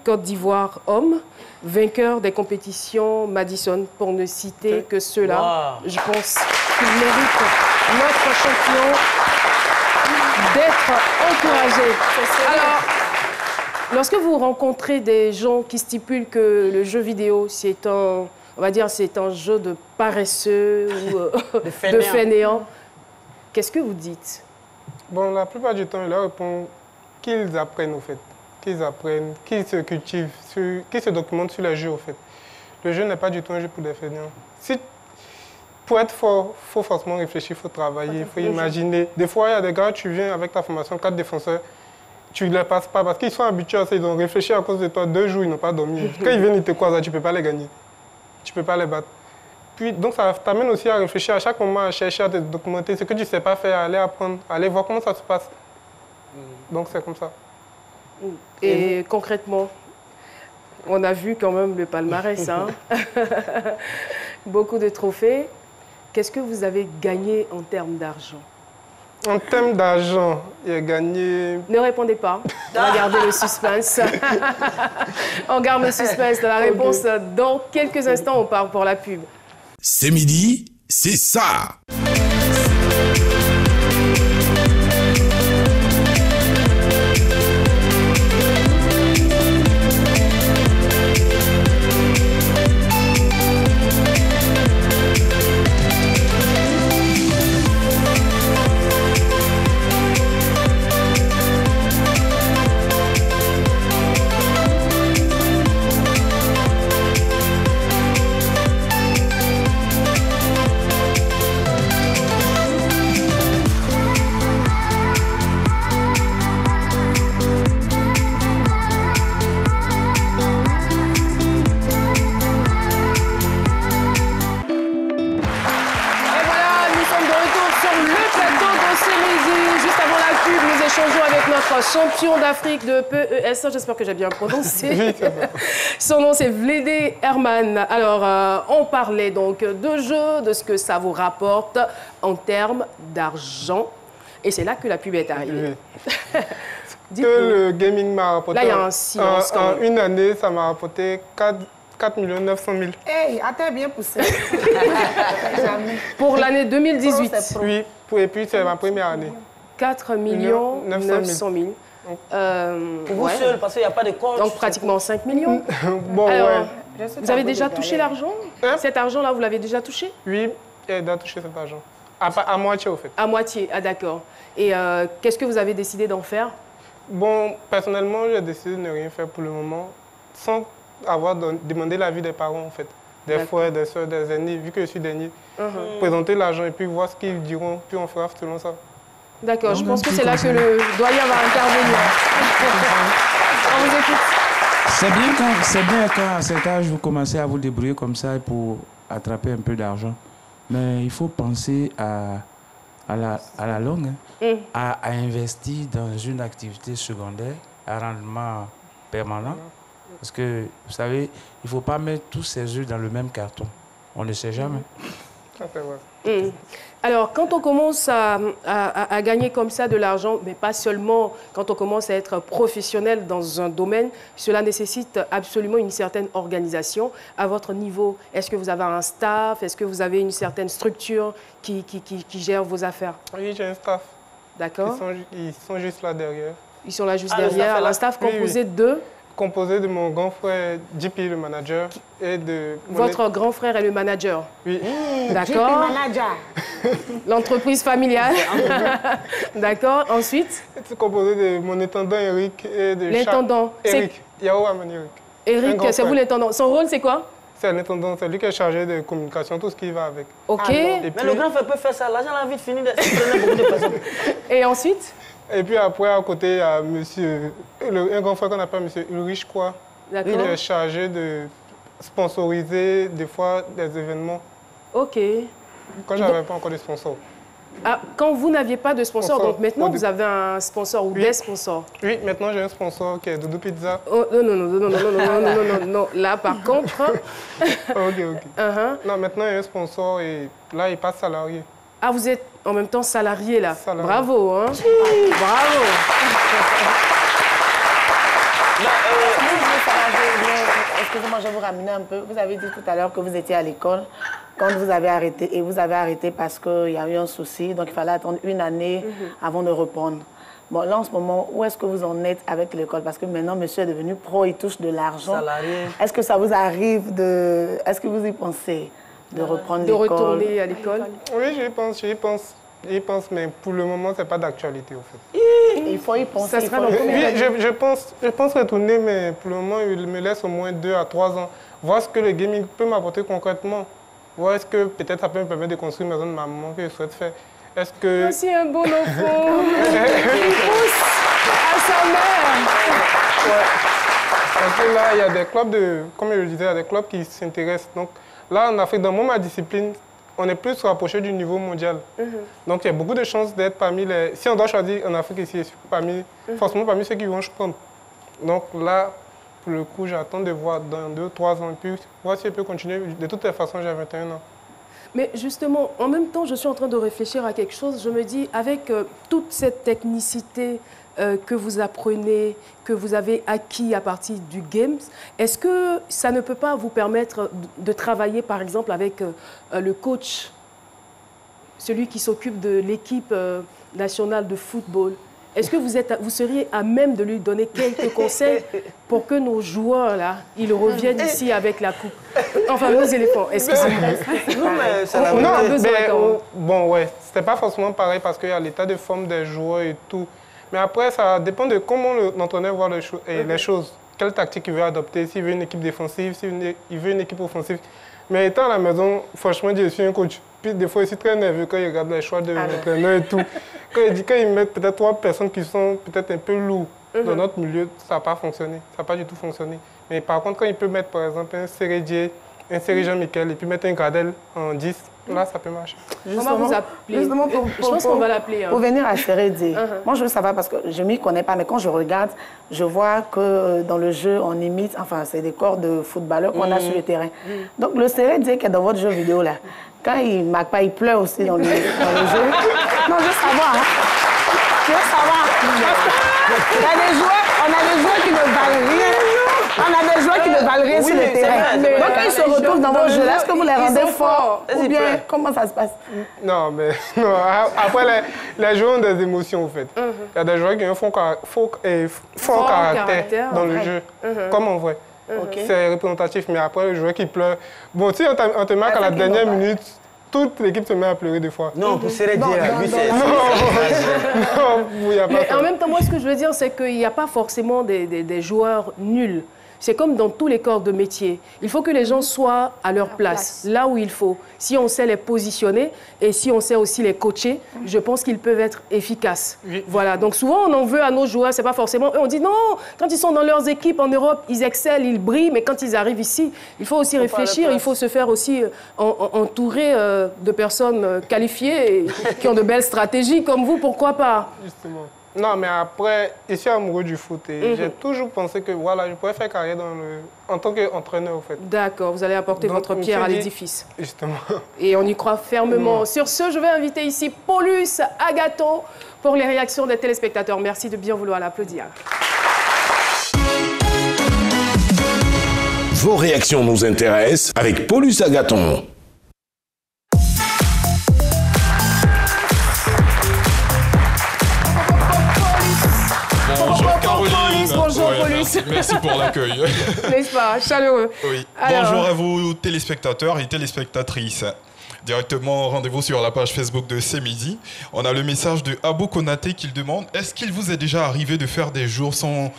Speaker 1: Côte d'Ivoire Hommes, vainqueur des compétitions Madison, pour ne citer que ceux-là. Wow. Je pense qu'il mérite notre champion d'être encouragé. Alors, lorsque vous rencontrez des gens qui stipulent que le jeu vidéo, c'est un, on va dire, c'est un jeu de paresseux ou de fainéants, qu'est-ce que vous dites?
Speaker 6: Bon, la plupart du temps, ils leur répondent qu'ils apprennent, au fait. qu'ils apprennent, qu'ils se cultivent, qu'ils se documentent sur les jeux, au fait. Le jeu n'est pas du tout un jeu pour des fainéants. Pour être fort, il faut forcément réfléchir, il faut travailler, il faut imaginer. Des fois, il y a des gars, tu viens avec ta formation 4 défenseurs, tu ne les passes pas parce qu'ils sont habitués à ça, ils ont réfléchi à cause de toi. 2 jours, ils n'ont pas dormi. Quand ils viennent, ils te croisent, tu ne peux pas les gagner. Tu ne peux pas les battre. Puis, donc, ça t'amène aussi à réfléchir à chaque moment, à chercher, à te documenter. Ce que tu ne sais pas faire, aller apprendre, aller voir comment ça se passe. Donc, c'est comme ça.
Speaker 1: Et concrètement, on a vu quand même le palmarès, hein? Beaucoup de trophées. Qu'est-ce que vous avez gagné en termes d'argent?
Speaker 6: En termes d'argent, il a gagné...
Speaker 1: Ne répondez pas. On va garder le suspense. On garde le suspense de la réponse. Dans quelques instants, on part pour la pub.
Speaker 7: C'est midi, c'est ça.
Speaker 1: Champion d'Afrique de PES, j'espère que j'ai bien prononcé. Son nom, c'est Vlédé Herman. Alors, on parlait donc de jeu, de ce que ça vous rapporte en termes d'argent. Et c'est là que la pub est arrivée.
Speaker 6: Que le gaming m'a rapporté.
Speaker 1: Là, il y a un silence.
Speaker 6: En une année, ça m'a rapporté 4 900 000.
Speaker 3: Hey, attends, bien poussé.
Speaker 1: Pour l'année 2018.
Speaker 6: Oui, et puis c'est ma première année.
Speaker 1: 4 900 000.
Speaker 14: Pour vous seul, parce qu'il n'y a pas de coach.
Speaker 1: Donc pratiquement 5 millions.
Speaker 6: Bon,
Speaker 1: alors, vous avez déjà touché l'argent? Cet argent-là, vous l'avez déjà touché?
Speaker 6: Oui, j'ai déjà touché cet argent. À moitié, au fait.
Speaker 1: À moitié, ah d'accord. Et qu'est-ce que vous avez décidé d'en faire?
Speaker 6: Bon, personnellement, j'ai décidé de ne rien faire pour le moment, sans avoir demandé l'avis des parents, en fait. Des frères, des soeurs, des aînés, vu que je suis dernier. Présenter l'argent et puis voir ce qu'ils diront, puis on fera selon ça.
Speaker 1: D'accord, je pense que c'est là que le doyen va intervenir. On vous écoute.
Speaker 2: C'est bien quand à cet âge vous commencez à vous débrouiller comme ça pour attraper un peu d'argent. Mais il faut penser à la longue, à investir dans une activité secondaire à rendement permanent. Parce que, vous savez, il ne faut pas mettre tous ses œufs dans le même carton. On ne sait jamais.
Speaker 1: Alors, quand on commence à gagner comme ça de l'argent, mais pas seulement quand on commence à être professionnel dans un domaine, cela nécessite absolument une certaine organisation. À votre niveau, est-ce que vous avez un staff? Est-ce que vous avez une certaine structure qui gère vos affaires?
Speaker 6: Oui, j'ai un staff.
Speaker 1: D'accord.
Speaker 6: Ils sont juste là derrière.
Speaker 1: Ils sont là juste derrière. Un staff composé de?
Speaker 6: Composé de mon grand frère JP, le manager, et de...
Speaker 1: Votre grand frère est le manager?
Speaker 6: Oui.
Speaker 1: D'accord. L'entreprise familiale. D'accord. Ensuite?
Speaker 6: C'est composé de mon intendant Eric et de...
Speaker 1: L'intendant?
Speaker 6: Eric. Yahoo Aman Eric.
Speaker 1: Eric, c'est vous l'intendant. Son rôle, c'est quoi?
Speaker 6: C'est l'intendant, c'est lui qui est chargé de communication, tout ce qui va avec.
Speaker 1: OK.
Speaker 14: Mais le grand frère peut faire ça. L'argent a vite fini de prendre beaucoup de personnes.
Speaker 1: Et ensuite?
Speaker 6: Et puis après, à côté, il y a un grand frère qu'on appelle monsieur Ulrich, quoi. Qui est chargé de sponsoriser des fois des événements.
Speaker 1: OK.
Speaker 6: Quand je n'avais pas encore de sponsor.
Speaker 1: Ah, quand vous n'aviez pas de sponsor, donc maintenant vous avez un sponsor ou des sponsors?
Speaker 6: Oui, maintenant j'ai un sponsor qui est Doudou Pizza.
Speaker 1: Oh, non. Là, par contre...
Speaker 6: OK. Non, maintenant il y a un sponsor et là, il passe salarié.
Speaker 1: Ah, vous êtes en même temps salarié, là.
Speaker 6: Salarié.
Speaker 1: Bravo, hein? Bravo.
Speaker 3: Excusez-moi, je vais vous ramener un peu. Vous avez dit tout à l'heure que vous étiez à l'école quand vous avez arrêté. Et vous avez arrêté parce qu'il y a eu un souci. Donc, il fallait attendre une année avant de reprendre. Bon, là, en ce moment, où est-ce que vous en êtes avec l'école? Parce que maintenant, monsieur est devenu pro, il touche de l'argent.
Speaker 14: Salarié.
Speaker 3: Est-ce que ça vous arrive de... Est-ce que vous y pensez de reprendre l'école?
Speaker 1: De retourner à l'école?
Speaker 6: Oui, j'y pense, mais pour le moment, ce n'est pas d'actualité, au fait.
Speaker 3: Il faut y penser.
Speaker 1: Ça sera dans
Speaker 6: Oui, je pense retourner, mais pour le moment, il me laisse au moins 2 à 3 ans. Voir ce que le gaming peut m'apporter concrètement. Voir est-ce que peut-être ça peut me permettre de construire une maison de maman que je souhaite faire. Est-ce que...
Speaker 1: C'est un bon enfant. Il pousse à sa mère.
Speaker 6: Ouais. Parce que là, il y a des clubs comme je le disais, il y a des clubs qui s'intéressent. Donc là, en Afrique, dans ma discipline, on est plus rapproché du niveau mondial. Donc il y a beaucoup de chances d'être parmi les... Si on doit choisir en Afrique ici, forcément parmi ceux qui vont prendre. Donc là, pour le coup, j'attends de voir dans 2-3 ans. Et puis voir si je peux continuer. De toutes les façons, j'ai 21 ans.
Speaker 1: Mais justement, en même temps, je suis en train de réfléchir à quelque chose. Je me dis, avec toute cette technicité que vous apprenez, que vous avez acquis à partir du Games, est-ce que ça ne peut pas vous permettre de travailler, par exemple, avec le coach, celui qui s'occupe de l'équipe nationale de football? Est-ce que vous seriez à même de lui donner quelques conseils pour que nos joueurs, là, ils reviennent ici avec la coupe? Enfin, nos éléphants, excusez-moi.
Speaker 6: Bon, ouais, c'était pas forcément pareil parce qu'il y a l'état de forme des joueurs et tout. Mais après, ça dépend de comment l'entraîneur voit les choses. Quelle tactique il veut adopter, s'il veut une équipe défensive, s'il veut une équipe offensive. Mais étant à la maison, franchement, je suis un coach. Puis des fois, je suis très nerveux quand il regarde les choix de l'entraîneur et tout. Quand il met peut-être 3 personnes qui sont peut-être un peu lourdes dans notre milieu, ça n'a pas fonctionné. Ça n'a pas du tout fonctionné. Mais par contre, quand il peut mettre, par exemple, un Seredier, un Série Jean-Michel et puis mettre un Gradel en 10, là, ça peut marcher.
Speaker 1: On va vous appeler. Je pense qu'on va l'appeler.
Speaker 3: Pour venir à Seredier, moi, je veux savoir parce que je ne m'y connais pas, mais quand je regarde, je vois que dans le jeu, on imite, enfin, c'est des corps de footballeurs qu'on a sur le terrain. Donc, le Seredier qui est dans votre jeu vidéo, là, quand il ne marque pas, il pleure aussi dans le jeu. Non, je veux savoir. Je veux savoir. Il y a des joueurs, on a des joueurs qui ne valent rien. On a des joueurs qui ne valent rien sur le terrain. Donc, quand ils se retrouvent dans vos jeux, est-ce que vous les rendez forts ou bien comment ça se passe?
Speaker 6: Non, mais non. Après, les joueurs ont des émotions, en fait. Il y a des joueurs qui ont un fort caractère dans le jeu, comme en vrai. C'est représentatif, mais après, le joueur qui pleure... Bon, si on te marque à la dernière minute, toute l'équipe se met à pleurer des fois.
Speaker 14: Non, pour Seredier, lui, c'est...
Speaker 6: Non, il n'y a pas
Speaker 1: mais en même temps, moi, ce que je veux dire, c'est qu'il n'y a pas forcément des joueurs nuls. C'est comme dans tous les corps de métier. Il faut que les gens soient à leur place, là où il faut. Si on sait les positionner et si on sait aussi les coacher, je pense qu'ils peuvent être efficaces. Voilà. Donc souvent, on en veut à nos joueurs, c'est pas forcément eux. On dit non, quand ils sont dans leurs équipes en Europe, ils excellent, ils brillent, mais quand ils arrivent ici, il faut aussi réfléchir, il faut se faire aussi entourer de personnes qualifiées et qui ont de belles stratégies comme vous, pourquoi pas?
Speaker 6: Justement. Non, mais après, je suis amoureux du foot et j'ai toujours pensé que voilà, je pourrais faire carrière en tant qu'entraîneur, en fait.
Speaker 1: D'accord, vous allez apporter votre pierre à l'édifice.
Speaker 6: Justement.
Speaker 1: Et on y croit fermement. Sur ce, je vais inviter ici Paulus Agathon pour les réactions des téléspectateurs. Merci de bien vouloir l'applaudir.
Speaker 7: Vos réactions nous intéressent avec Paulus Agathon.
Speaker 15: Bonjour Caroline.
Speaker 1: Bonjour Paulus.
Speaker 15: Merci pour l'accueil.
Speaker 1: N'est-ce pas? Chaleureux.
Speaker 15: Oui.
Speaker 1: Alors...
Speaker 15: Bonjour à vous téléspectateurs et téléspectatrices. Directement, rendez-vous sur la page Facebook de C'est Midi. On a le message de Abou Konaté qui demande: est-ce qu'il vous est déjà arrivé de faire des jours sans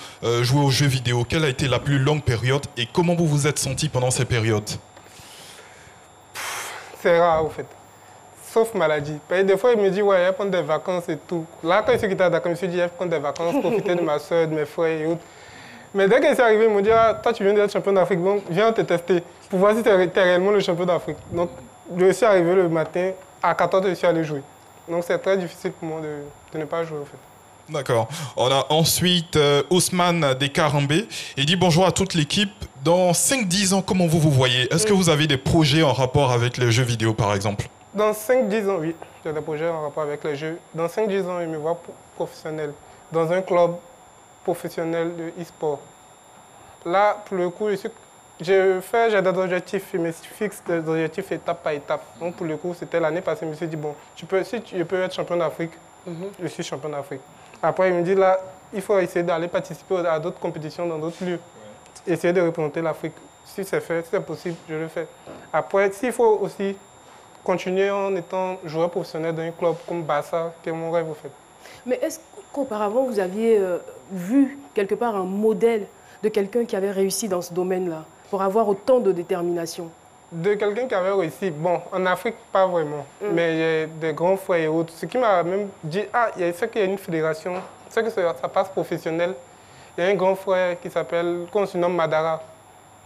Speaker 15: jouer aux jeux vidéo? Quelle a été la plus longue période et comment vous vous êtes senti pendant ces périodes?
Speaker 6: C'est rare, en fait. Sauf maladie. Des fois, il me dit, ouais, il va prendre des vacances et tout. Là, quand il s'est quitté à Dakar, je me suis dit, il va prendre des vacances, profiter de ma soeur, de mes frères et autres. Mais dès qu'il s'est arrivé, il m'a dit, ah, toi, tu viens d'être champion d'Afrique, donc viens te tester pour voir si tu es réellement le champion d'Afrique. Donc, je suis arrivé le matin, à 14h, je suis allé jouer. Donc, c'est très difficile pour moi de ne pas jouer, en fait.
Speaker 15: D'accord. On a ensuite Ousmane Descarambé. Il dit bonjour à toute l'équipe. Dans 5-10 ans, comment vous voyez? Est-ce que vous avez des projets en rapport avec les jeux vidéo, par exemple?
Speaker 6: Dans 5-10 ans, oui, j'ai des projets en rapport avec les jeux. Dans 5-10 ans, je me vois professionnel, dans un club professionnel de e-sport. Là, pour le coup, j'ai des objectifs, je me fixe des objectifs étape par étape. Donc, pour le coup, c'était l'année passée, je me suis dit, bon, si je peux être champion d'Afrique, je suis champion d'Afrique. Après, il me dit, là, il faut essayer d'aller participer à d'autres compétitions dans d'autres lieux. Essayer de représenter l'Afrique. Si c'est fait, si c'est possible, je le fais. Après, s'il faut aussi continuer en étant joueur professionnel dans un club comme Barça, qui est mon rêve, en fait.
Speaker 1: Mais qu'auparavant, vous aviez vu quelque part un modèle de quelqu'un qui avait réussi dans ce domaine-là, pour avoir autant de détermination?
Speaker 6: De quelqu'un qui avait réussi, bon, en Afrique, pas vraiment, mais j'ai des grands frères et autres. Ce qui m'a même dit, c'est qu'il y a une fédération, c'est que ça passe professionnel. Il y a un grand frère qui s'appelle, qu'on se nomme Madara,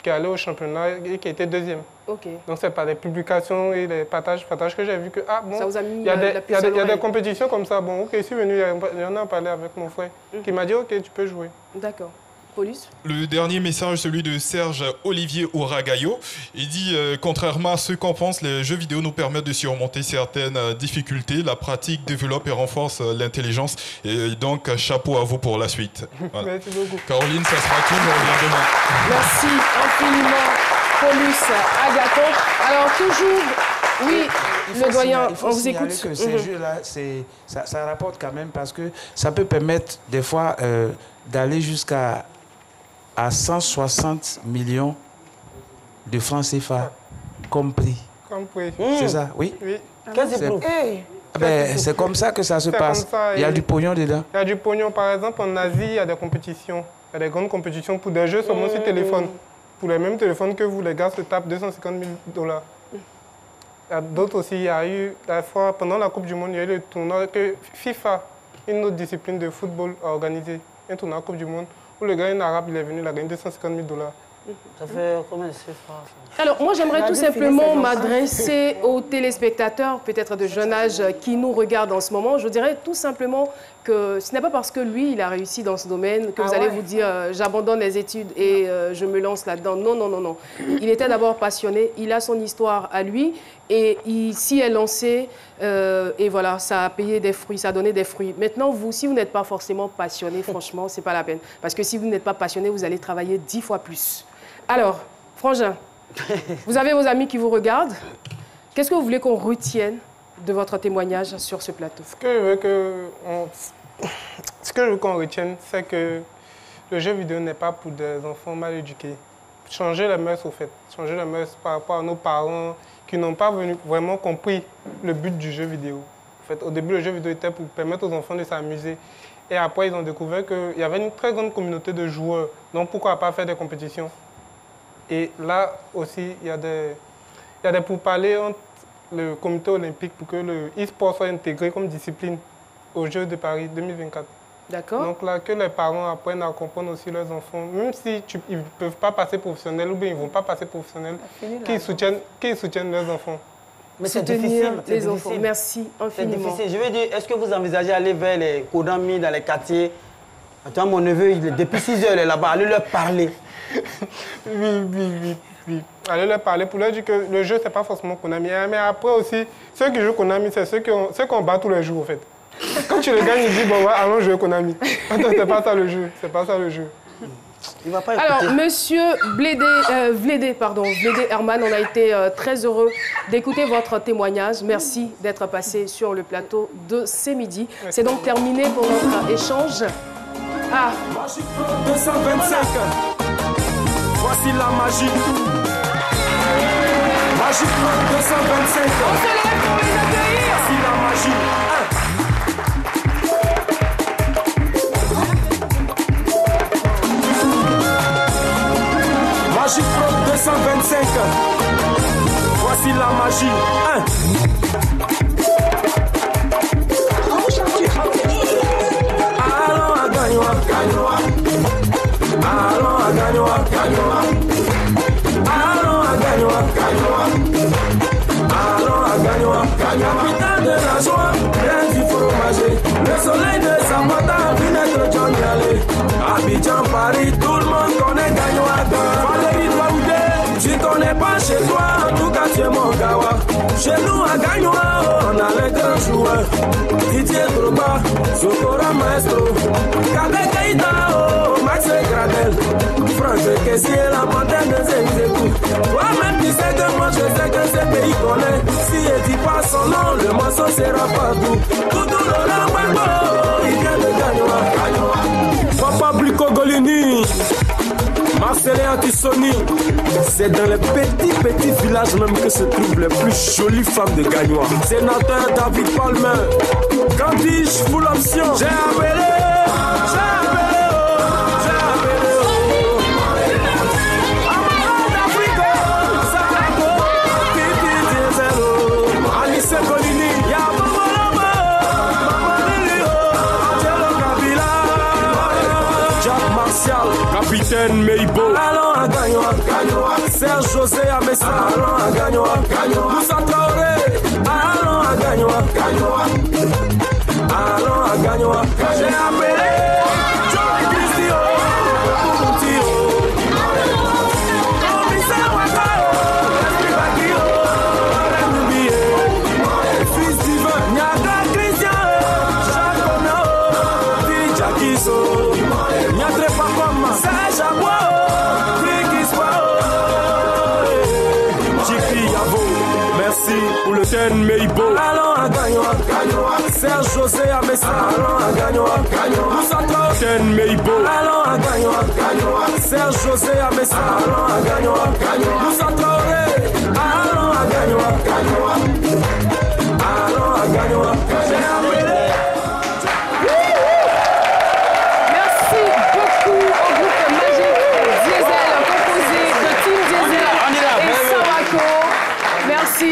Speaker 6: qui est allé au championnat et qui était deuxième.
Speaker 1: Okay.
Speaker 6: Donc c'est par des publications et des partages que j'ai vu que, bon,
Speaker 1: ça vous a mis
Speaker 6: il y a des compétitions comme ça. Bon, ok, je suis venu, j'en ai parlé avec mon frère, qui m'a dit, ok, tu peux jouer.
Speaker 1: D'accord. Paulus?
Speaker 15: Le dernier message, celui de Serge Olivier Ouragayo. Il dit, contrairement à ce qu'on pense, les jeux vidéo nous permettent de surmonter certaines difficultés. La pratique développe et renforce l'intelligence. Et donc, chapeau à vous pour la suite. Voilà.
Speaker 6: Merci beaucoup.
Speaker 15: Caroline, ça sera tout, on revient demain.
Speaker 1: Merci infiniment, Paulus Agathon. Alors, toujours, oui, le doyen, on vous écoute.
Speaker 2: Que ces jeux-là, ça rapporte quand même parce que ça peut permettre des fois d'aller jusqu'à 160 millions de francs CFA compris.
Speaker 6: Compris.
Speaker 2: C'est ça, oui?
Speaker 6: Oui.
Speaker 2: C'est comme ça que ça se passe. Il y a du pognon dedans.
Speaker 6: Il y a du pognon. Par exemple, en Asie, il y a des compétitions. Il y a des grandes compétitions pour des jeux seulement sur téléphone. Pour les mêmes téléphones que vous, les gars se tapent 250 000 $. Il y a d'autres aussi. Il y a eu, la fois, pendant la Coupe du Monde, il y a eu le tournoi que FIFA, une autre discipline de football, a organisé. Un tournoi à la Coupe du Monde où le gars, un arabe, il est venu, il a gagné 250 000 $.
Speaker 14: Ça fait combien de CFA ça?
Speaker 1: Alors, moi, j'aimerais tout simplement m'adresser aux téléspectateurs, peut-être de jeune âge, qui nous regardent en ce moment. Je dirais tout simplement que ce n'est pas parce que lui, il a réussi dans ce domaine que vous allez vous dire j'abandonne les études et je me lance là-dedans. Non, non, non, non. Il était d'abord passionné, il a son histoire à lui et il s'y est lancé et voilà, ça a payé des fruits, ça a donné des fruits. Maintenant, vous, si vous n'êtes pas forcément passionné, franchement, ce n'est pas la peine. Parce que si vous n'êtes pas passionné, vous allez travailler 10 fois plus. Alors, Frangin, vous avez vos amis qui vous regardent. Qu'est-ce que vous voulez qu'on retienne de votre témoignage sur ce plateau?
Speaker 6: Ce que je veux qu'on retienne, c'est que le jeu vidéo n'est pas pour des enfants mal éduqués. Changer les mœurs, au fait. Changer les mœurs par rapport à nos parents qui n'ont pas vraiment compris le but du jeu vidéo. En fait, au début, le jeu vidéo était pour permettre aux enfants de s'amuser. Et après, ils ont découvert qu'il y avait une très grande communauté de joueurs. Donc, pourquoi pas faire des compétitions? Et là aussi, il y a des pourparlers entre le comité olympique pour que le e-sport soit intégré comme discipline aux Jeux de Paris 2024.
Speaker 1: D'accord.
Speaker 6: Donc là, que les parents apprennent à comprendre aussi leurs enfants, même si ils ne peuvent pas passer professionnels ou bien ils ne vont pas passer professionnels, qu'ils soutiennent leurs enfants.
Speaker 14: Mais c'est difficile.
Speaker 1: Les enfants. Merci infiniment.
Speaker 14: C'est difficile. Je veux dire, est-ce que vous envisagez d'aller vers les Kodami dans les quartiers? Attends, mon neveu, depuis 6 heures, il est là-bas, allez leur parler.
Speaker 6: Oui. Allez leur parler pour leur dire que le jeu, ce n'est pas forcément Konami. Mais après aussi, ceux qui jouent Konami, c'est ceux qu'on bat tous les jours, en fait. Quand tu le gagnes, ils disent, bon, ouais, allons jouer Konami. Attends, c'est pas ça le jeu. C'est pas ça le jeu.
Speaker 14: Il va pas
Speaker 1: Alors, monsieur Vlédé Herman, on a été très heureux d'écouter votre témoignage. Merci d'être passé sur le plateau de C'est Midi. C'est donc terminé pour notre échange. Ah.
Speaker 16: Magic 225. Voici la magie. Magic 225.
Speaker 1: On se lève pour les accueillir.
Speaker 16: Voici la magie. Magic 225. Voici la magie. Allons à Gagnoa. Allons à Gagnoa. Allons à Gagnoa. Allons à Gagnoa. Capitale de la joie, rien du fromager. Le soleil de Zapata, Vinêtre John Yale. Abidjan, Paris, tout le monde connaît Gagnoa. Valérie Douaoudé, tu connais pas chez toi, en tout cas tu es mon gawa. Chez nous à Gagnoa, on a les grands joueurs. Didier Drogba, Sokora Maestro, Kadek Keita, Max Gradel, Franck Kessier, la montagne de Zézékou. Toi-même tu sais que moi je sais que ce pays connaît. Si il dit pas son nom, le morceau sera partout. Tout le Gbagbo, il vient de Gagnoa. Papa Blico Golini, Marcelin Antissoni, c'est dans les petits villages même que se trouvent les plus jolies femmes de Gagnoa. Sénateur David Palmer, Candice full option, j'ai appelé Jacques Martial, capitaine Meibo. Allons à Gagnoa, Serge José Amessa. Allons à Gagnoa, Moussa Traoré. Allons à Gagnoa, allons à Gagnoa. J'ai appelé Johnny Christio, commissaire Wakao, Esprit Bakio, Renoubié, fils divin, Niaga Christian, Jacques Onao, Didja Kiso, Niatre Papama, Serge Abouao, Frikiswao, Chifi Yavo. Merci pour le ten Meibo. Allons à Gagnoa, Serge José Amessa. Allons à Gagnoa, Moussa Traoré. Ten Meibo. Allons à Gagnoa, Serge José Amessa. Allons à Gagnoa, Moussa Traoré. Allons à Gagnoa, allons à Gagnoa.
Speaker 1: Merci beaucoup au groupe Magic Diesel, composé de Team Diesel et Sawako. Merci.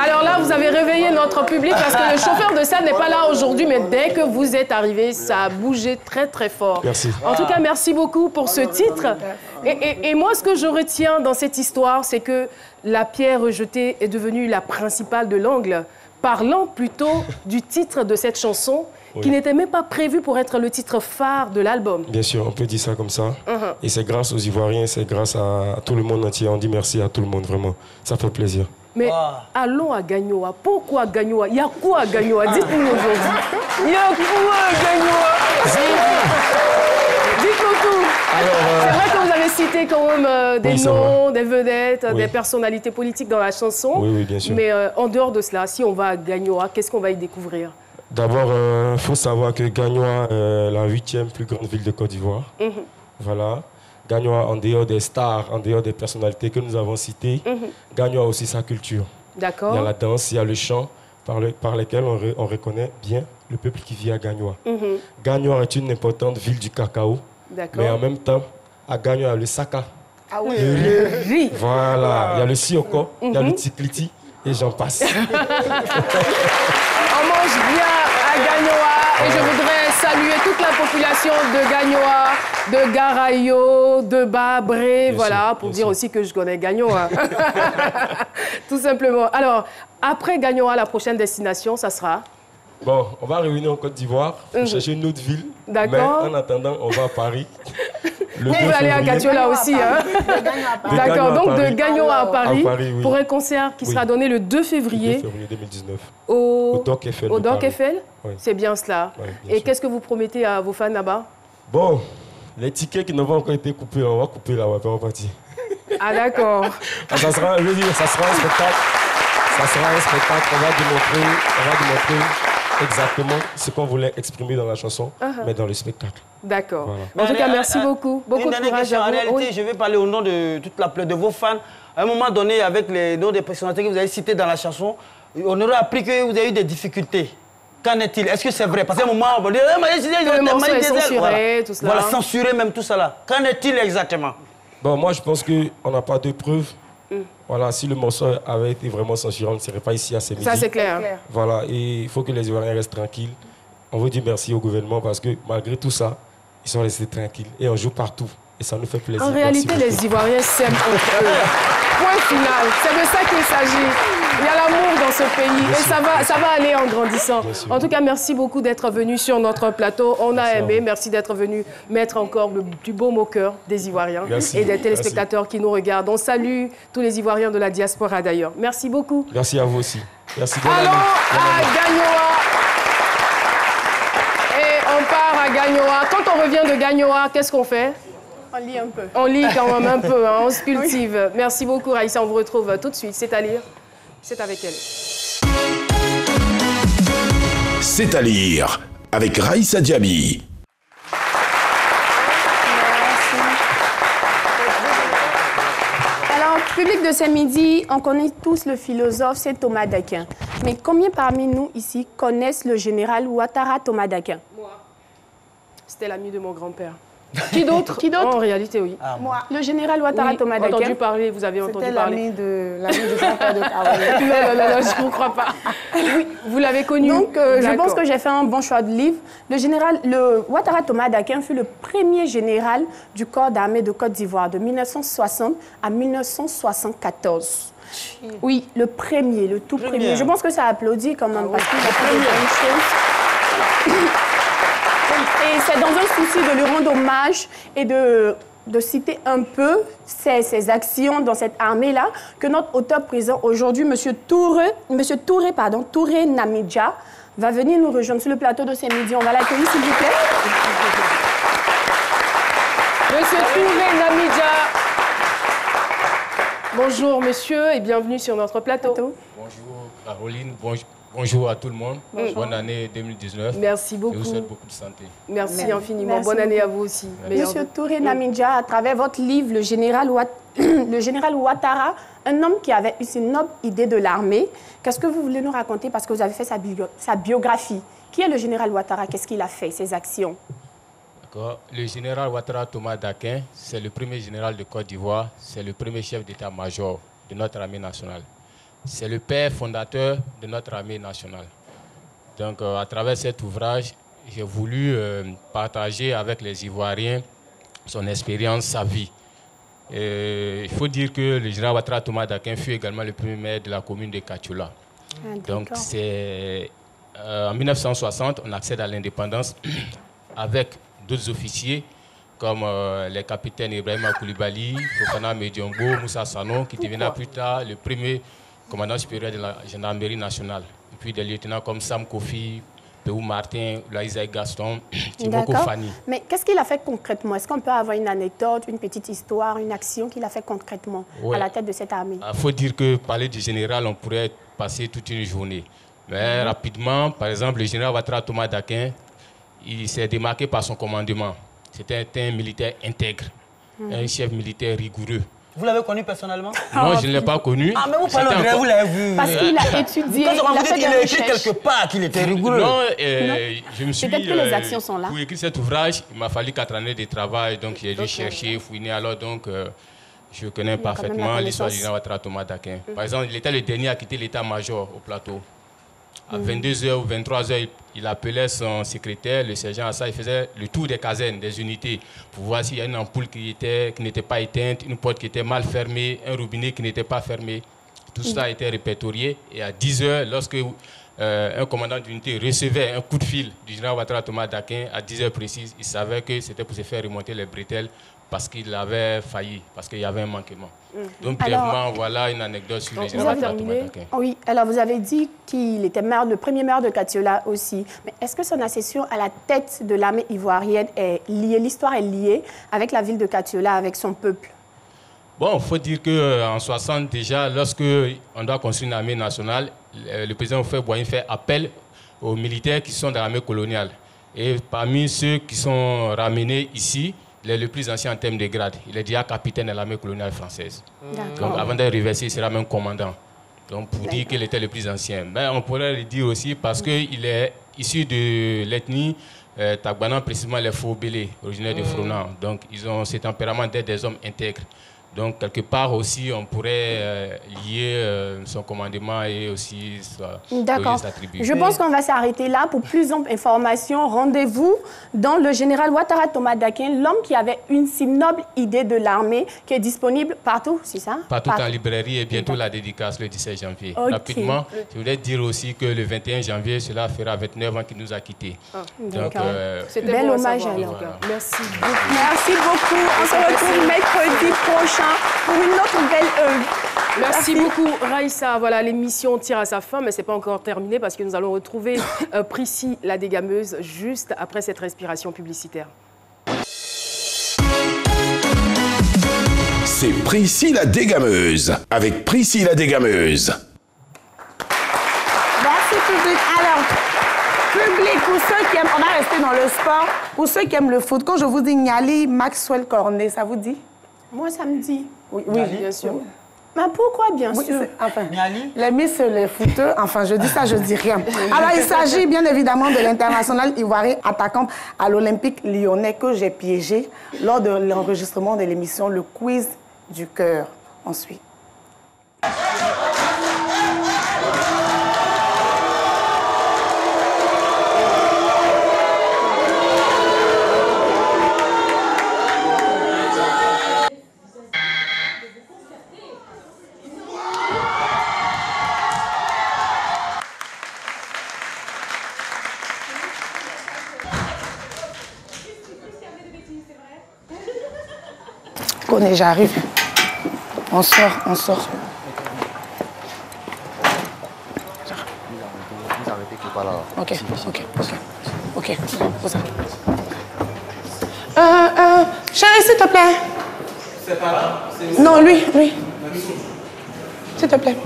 Speaker 1: Alors là, vous avez réveillé notre public parce que le chauffeur de scène n'est pas là aujourd'hui, mais dès que vous êtes arrivé, ça a bougé très très fort.
Speaker 15: Merci.
Speaker 1: En tout cas, merci beaucoup pour ce titre. Et moi, ce que je retiens dans cette histoire, c'est que la pierre rejetée est devenue la principale de l'angle, parlant plutôt du titre de cette chanson, qui n'était même pas prévu pour être le titre phare de l'album.
Speaker 17: Bien sûr, on peut dire ça comme ça. Et c'est grâce aux Ivoiriens, c'est grâce à tout le monde entier. On dit merci à tout le monde, vraiment. Ça fait plaisir.
Speaker 1: Mais allons à Gagnoa. Pourquoi Gagnoa? Il y a quoi à Gagnoa? Dites-nous aujourd'hui. Il y a quoi à Gagnoa? Dites-nous tout. C'est vrai que vous avez cité quand même des noms, des vedettes, des personnalités politiques dans la chanson.
Speaker 17: Oui, bien sûr.
Speaker 1: Mais en dehors de cela, si on va à Gagnoa, qu'est-ce qu'on va y découvrir?
Speaker 17: D'abord, il faut savoir que Gagnoa est la 8e plus grande ville de Côte d'Ivoire. Voilà. Gagnoa, en dehors des stars, en dehors des personnalités que nous avons citées, Gagnoa a aussi sa culture.
Speaker 1: D'accord.
Speaker 17: Il y a la danse, il y a le chant, par lesquels on reconnaît bien le peuple qui vit à Gagnoa. Gagnoa est une importante ville du cacao, mais en même temps, à Gagnoa, il y a le saka.
Speaker 1: Ah oui,
Speaker 17: le riz. Voilà, il y a le sioko, il y a le tikliti, et j'en passe.
Speaker 1: On mange bien à Gagnoa et je voudrais saluer toute la population de Gagnoa, de Garayo, de Babré, voilà, pour dire aussi que je connais Gagnoa. Tout simplement. Alors, après Gagnoa, la prochaine destination, ça sera?
Speaker 17: Bon, on va revenir en Côte d'Ivoire pour chercher une autre ville.
Speaker 1: D'accord.
Speaker 17: Mais en attendant, on va à Paris.
Speaker 1: Vous allez à Gatiola aussi, hein? D'accord, donc de Gagnoa à Paris, pour un concert qui sera donné le 2 février.
Speaker 17: 2 février 2019.
Speaker 1: Au
Speaker 17: Doc Eiffel.
Speaker 1: Au Doc Eiffel?
Speaker 17: Oui.
Speaker 1: C'est bien cela.
Speaker 17: Oui,
Speaker 1: et qu'est-ce que vous promettez à vos fans là-bas?
Speaker 17: Bon, les tickets qui n'ont pas encore été coupés, on va couper là, on va repartir.
Speaker 1: Ah d'accord.
Speaker 17: Ça sera, je veux dire, ça sera un spectacle. Ça sera un spectacle, on va démontrer exactement ce qu'on voulait exprimer dans la chanson, mais dans le spectacle.
Speaker 1: D'accord.
Speaker 17: Voilà.
Speaker 1: En tout cas, merci beaucoup. Beaucoup de courage à vous.
Speaker 14: En réalité, je vais parler au nom de toute la de vos fans. À un moment donné, avec les noms des personnalités que vous avez cités dans la chanson, on aurait appris que vous avez eu des difficultés. Qu'en est-il? Est-ce que c'est vrai? Parce qu'à un moment, on va dire,
Speaker 1: le morceau est censuré, tout cela.
Speaker 14: Voilà, censuré même tout cela. Qu'en est-il exactement?
Speaker 17: Bon, moi, je pense qu'on n'a pas de preuves. Voilà, si le morceau avait été vraiment censuré, on ne serait pas ici à Sémidi.
Speaker 1: Ça, c'est clair.
Speaker 17: Voilà, et il faut que les Ivoiriens restent tranquilles. On veut dire merci au gouvernement parce que malgré tout ça, ils sont restés tranquilles et on joue partout. Et ça nous fait plaisir.
Speaker 1: En réalité, les Ivoiriens s'aiment entre eux. Point final. C'est de ça qu'il s'agit. Il y a l'amour dans ce pays et ça va aller en grandissant. En tout cas, merci beaucoup d'être venu sur notre plateau. On a aimé. Merci d'être venu mettre encore le plus beau au cœur des Ivoiriens et des téléspectateurs qui nous regardent. On salue tous les Ivoiriens de la diaspora d'ailleurs. Merci beaucoup.
Speaker 17: Merci à vous aussi. Merci.
Speaker 1: Allons à Gagnoa. Et on part à Gagnoa. Quand on revient de Gagnoa, qu'est-ce qu'on fait?
Speaker 8: On lit un peu.
Speaker 1: On lit quand même un peu, hein, on se cultive. Merci beaucoup, Raïssa. On vous retrouve tout de suite. C'est à lire. C'est avec elle.
Speaker 7: C'est à lire avec Raïssa Diaby.
Speaker 8: Alors, public de ce midi, on connaît tous le philosophe, c'est Thomas d'Aquin. Mais combien parmi nous ici connaissent le général Ouattara Thomas d'Aquin?
Speaker 1: Moi. C'était l'ami de mon grand-père. Qui d'autre?
Speaker 8: Qui d'autre?
Speaker 1: En réalité, oui.
Speaker 8: Moi. Le général Ouattara Thomas Dakem.
Speaker 1: Entendu parler, vous avez entendu parler.
Speaker 3: C'était l'ami du grand-père de Caroline.
Speaker 1: Non, je ne crois pas. Oui, vous l'avez connu.
Speaker 8: Donc, je pense que j'ai fait un bon choix de livre. Le Ouattara Thomas Dakem fut le premier général du corps d'armée de Côte d'Ivoire de 1960 à 1974. Oui, le premier, le tout premier. Je pense que ça applaudit quand même parce qu'il a fait de bonnes choses. Et c'est dans un souci de lui rendre hommage et de citer un peu ses actions dans cette armée-là que notre auteur présent aujourd'hui, M. Touré Namidja, va venir nous rejoindre sur le plateau de ces midis. On va l'accueillir, s'il vous plaît.
Speaker 1: Monsieur Touré Namidja. Bonjour, monsieur, et bienvenue sur notre plateau.
Speaker 18: Bonjour, Caroline. Bonjour à tout le monde.
Speaker 1: Bonjour.
Speaker 18: Bonne année 2019.
Speaker 1: Merci beaucoup.
Speaker 18: Je vous souhaite beaucoup de santé.
Speaker 1: Merci infiniment.
Speaker 8: Merci
Speaker 1: Bonne année
Speaker 8: beaucoup.
Speaker 1: à vous aussi.
Speaker 8: Monsieur Touré Namidja, à travers votre livre, le général Ouattara, un homme qui avait une noble idée de l'armée, qu'est-ce que vous voulez nous raconter parce que vous avez fait sa biographie? Qui est le général Ouattara? Qu'est-ce qu'il a fait, ses actions?
Speaker 18: Le général Ouattara Thomas Dakem, c'est le premier général de Côte d'Ivoire, c'est le premier chef d'état-major de notre armée nationale. C'est le père fondateur de notre armée nationale. Donc, à travers cet ouvrage, j'ai voulu partager avec les Ivoiriens son expérience, sa vie. Il faut dire que le général Ouattara Thomas Dakem fut également le premier maire de la commune de Kachula. Donc, c'est en 1960, on accède à l'indépendance avec d'autres officiers comme les capitaines Ibrahima Koulibaly, Fofana Mediombo, Moussa Sano, qui deviendra plus tard le premier commandant supérieur de la gendarmerie nationale. Et puis des lieutenants comme Sam Kofi, Péou Martin, Laïsaï Gaston, Timoko Fanny.
Speaker 8: Mais qu'est-ce qu'il a fait concrètement? Est-ce qu'on peut avoir une anecdote, une petite histoire, une action qu'il a fait concrètement à la tête de cette armée?
Speaker 18: Il faut dire que parler du général, on pourrait passer toute une journée. Mais rapidement, par exemple, le général Ouattara Thomas Dakem, il s'est démarqué par son commandement. C'était un militaire intègre, un chef militaire rigoureux.
Speaker 14: Vous l'avez connu personnellement?
Speaker 18: Non, je ne l'ai pas connu.
Speaker 14: Ah, mais vous parlez de vous l'avez vu.
Speaker 8: Parce qu'il a étudié,
Speaker 14: il a écrit quelque part qu'il était rigoureux.
Speaker 18: Non, je me suis...
Speaker 8: Peut-être que les actions sont là.
Speaker 18: Pour écrire cet ouvrage, il m'a fallu 4 années de travail, donc j'ai dû chercher, fouiner. Alors donc, je connais parfaitement l'histoire du général Ouattara Thomas Dakem. Par exemple, il était le dernier à quitter l'état-major au plateau. À 22h ou 23h, il appelait son secrétaire, le sergent Assa, il faisait le tour des casernes, des unités, pour voir s'il y a une ampoule qui n'était pas éteinte, une porte qui était mal fermée, un robinet qui n'était pas fermé. Tout ça a été répertorié. Et à 10h, lorsque un commandant d'unité recevait un coup de fil du général Ouattara Thomas Dakem, à 10h précises, il savait que c'était pour se faire remonter les bretelles parce qu'il avait failli, parce qu'il y avait un manquement. Donc, brièvement, voilà une anecdote sur le général Ouattara Thomas Dakem.
Speaker 8: Oui, alors vous avez dit qu'il était le premier maire de Kachula aussi. Mais est-ce que son accession à la tête de l'armée ivoirienne est liée, l'histoire est liée avec la ville de Kachula, avec son peuple?
Speaker 18: Bon, il faut dire qu'en 60 déjà, lorsqu'on doit construire une armée nationale, le président Houphouët-Boigny fait appel aux militaires qui sont dans l'armée coloniale. Et parmi ceux qui sont ramenés ici, il est le plus ancien en termes de grade. Il est déjà capitaine de l'armée coloniale française. Donc avant d'être reversé, il sera même commandant. Donc pour dire qu'il était le plus ancien. Mais on pourrait le dire aussi parce qu'il est issu de l'ethnie Tagbanan, précisément les Faux-Bélés, originaires de Fronan. Donc ils ont ce tempérament d'être des hommes intègres. Donc, quelque part aussi, on pourrait lier son commandement et aussi sa attribution.
Speaker 8: Je pense qu'on va s'arrêter là. Pour plus d'informations, rendez-vous dans le général Ouattara Thomas Dakem, l'homme qui avait une si noble idée de l'armée qui est disponible partout, c'est ça?
Speaker 18: Partout en librairie et bientôt la dédicace le 17 janvier. Rapidement, je voulais dire aussi que le 21 janvier, cela fera 29 ans qu'il nous a quittés. Donc,
Speaker 8: c'était bel hommage à
Speaker 1: alors. Merci beaucoup.
Speaker 8: Merci beaucoup. On se retrouve mercredi prochain pour une autre belle œuvre.
Speaker 1: Merci beaucoup, Raïssa. Voilà, l'émission tire à sa fin, mais ce n'est pas encore terminé parce que nous allons retrouver Prissy la dégameuse juste après cette respiration publicitaire.
Speaker 7: C'est Prissy la dégameuse, avec Prissy la dégameuse.
Speaker 3: Merci, public. Alors, public, pour ceux qui aiment, on va rester dans le sport, pour ceux qui aiment le foot, quand je vous dis Niali Maxwell Cornet, ça vous dit?
Speaker 8: Moi, ça me dit.
Speaker 3: Oui, bien sûr.
Speaker 8: Mais pourquoi, bien
Speaker 3: Oui,
Speaker 8: sûr?
Speaker 3: Enfin, les Miss, les footeux, enfin, je dis ça, je dis rien. Alors, il s'agit bien évidemment de l'international ivoirien attaquant à l'Olympique lyonnais que j'ai piégé lors de l'enregistrement de l'émission Le Quiz du cœur. Ensuite. Connais, j'arrive. On sort, on sort. Ok, ok, ok. Ok, pour ça. Chérie, s'il te plaît.
Speaker 9: C'est pas là.
Speaker 3: Non, lui. S'il te plaît.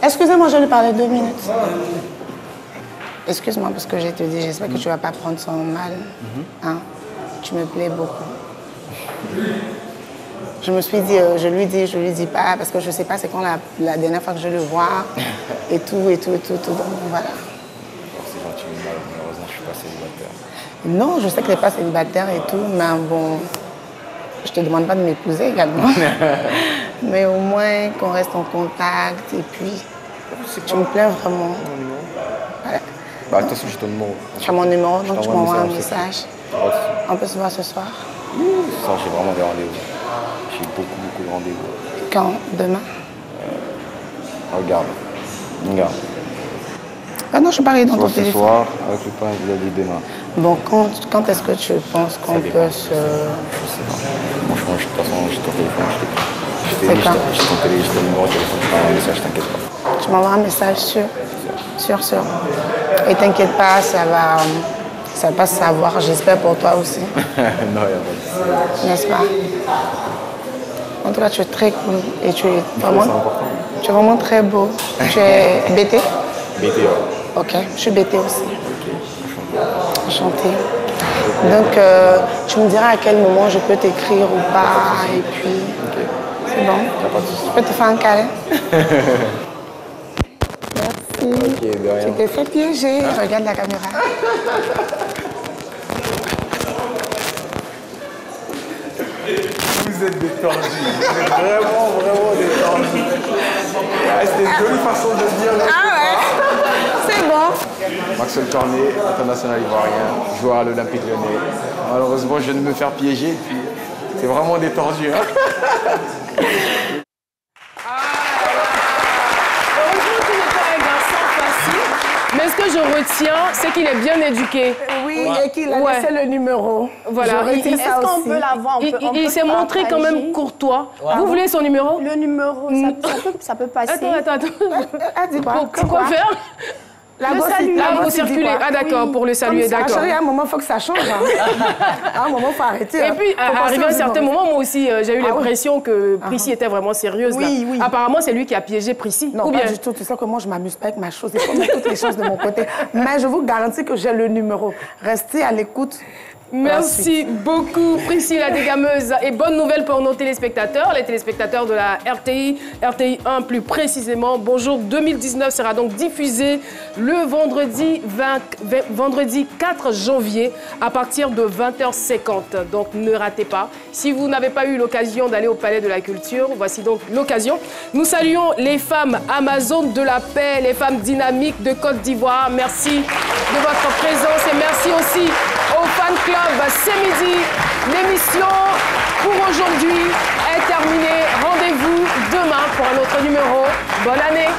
Speaker 3: Excusez-moi, je lui parlais 2 minutes. Excuse-moi parce que je te dis, j'espère que tu ne vas pas prendre son mal. Hein? Tu me plais beaucoup. Je me suis dit, je lui dis pas, parce que je ne sais pas c'est quand la dernière fois que je le vois, et tout, donc voilà.
Speaker 19: C'est gentil, mais malheureusement, je ne suis pas célibataire.
Speaker 3: Non, je sais que tu n'es pas célibataire et tout, mais bon, je ne te demande pas de m'épouser également. Mais au moins qu'on reste en contact, et puis, tu me plais vraiment. Voilà.
Speaker 19: Bah, de toute façon, j'ai ton numéro.
Speaker 3: Tu as mon numéro, donc tu m'envoies un message. On peut se voir ce soir?
Speaker 19: Ce soir, j'ai vraiment des rendez-vous. J'ai beaucoup de rendez-vous.
Speaker 3: Quand? Demain?
Speaker 19: Regarde.
Speaker 3: Ah non, je suis pareil dans ton téléphone.
Speaker 19: Ce soir, avec le pain, je vous ai dit demain.
Speaker 3: Bon, quand est-ce que tu penses qu'on peut se...
Speaker 19: Je sais pas. Franchement, de toute façon, j'ai ton téléphone, je t'écris.
Speaker 3: C'est quand?
Speaker 19: J'ai ton numéro de téléphone, je t'envoie un message, t'inquiète pas.
Speaker 3: Tu m'envoies un message sûr. Et t'inquiète pas, ça va pas se savoir, j'espère pour toi aussi.
Speaker 19: Non, il n'y a pas de...
Speaker 3: N'est-ce pas? En tout cas, tu es très cool et tu es vraiment très beau. Tu es BT?
Speaker 19: BT, ouais.
Speaker 3: Ok, je suis BT aussi. Enchantée. Donc, tu me diras à quel moment je peux t'écrire ou pas, et puis... C'est bon? Je peux te faire un câlin? Merci. Tu t'es fait piéger. Regarde la caméra.
Speaker 19: Vous êtes détendus. Vous êtes vraiment détendus. C'était une jolie façon de dire.
Speaker 3: Ah ouais? C'est bon.
Speaker 19: Maxwell Cornet, international ivoirien, joueur à l'Olympique lyonnais. Malheureusement, je viens de me faire piéger. Puis c'est vraiment détendu. Hein.
Speaker 1: Mais ce que je retiens, c'est qu'il est bien éduqué.
Speaker 3: Oui, et qu'il a laissé le numéro.
Speaker 1: Voilà.
Speaker 8: Est-ce qu'on peut l'avoir?
Speaker 1: Il s'est montré quand même courtois.
Speaker 8: Ouais.
Speaker 1: Vous voulez son numéro?
Speaker 8: Le numéro, ça peut passer.
Speaker 1: Attends.
Speaker 3: Quoi
Speaker 1: faire?
Speaker 3: Vous
Speaker 1: circulez. Ah d'accord, pour le saluer, d'accord.
Speaker 3: À un moment, il faut que ça change. À un moment, il faut arrêter.
Speaker 1: Et puis, arrivé à un certain moment, moi aussi, j'ai eu l'impression que Prissy était vraiment sérieuse.
Speaker 3: Oui.
Speaker 1: Apparemment, c'est lui qui a piégé Prissy.
Speaker 3: Non, pas du tout. Tu sais que moi, je ne m'amuse pas avec ma chose. Il faut mettre toutes les choses de mon côté. Mais je vous garantis que j'ai le numéro. Restez à l'écoute.
Speaker 1: Merci beaucoup, Prissy la dégameuse. Et bonne nouvelle pour nos téléspectateurs, les téléspectateurs de la RTI, RTI 1 plus précisément. Bonjour 2019 sera donc diffusé le vendredi 4 janvier à partir de 20h50. Donc ne ratez pas. Si vous n'avez pas eu l'occasion d'aller au Palais de la Culture, voici donc l'occasion. Nous saluons les femmes Amazones de la paix, les femmes dynamiques de Côte d'Ivoire. Merci de votre présence et merci aussi au fan club. C'est midi. L'émission pour aujourd'hui est terminée. Rendez-vous demain pour un autre numéro. Bonne année.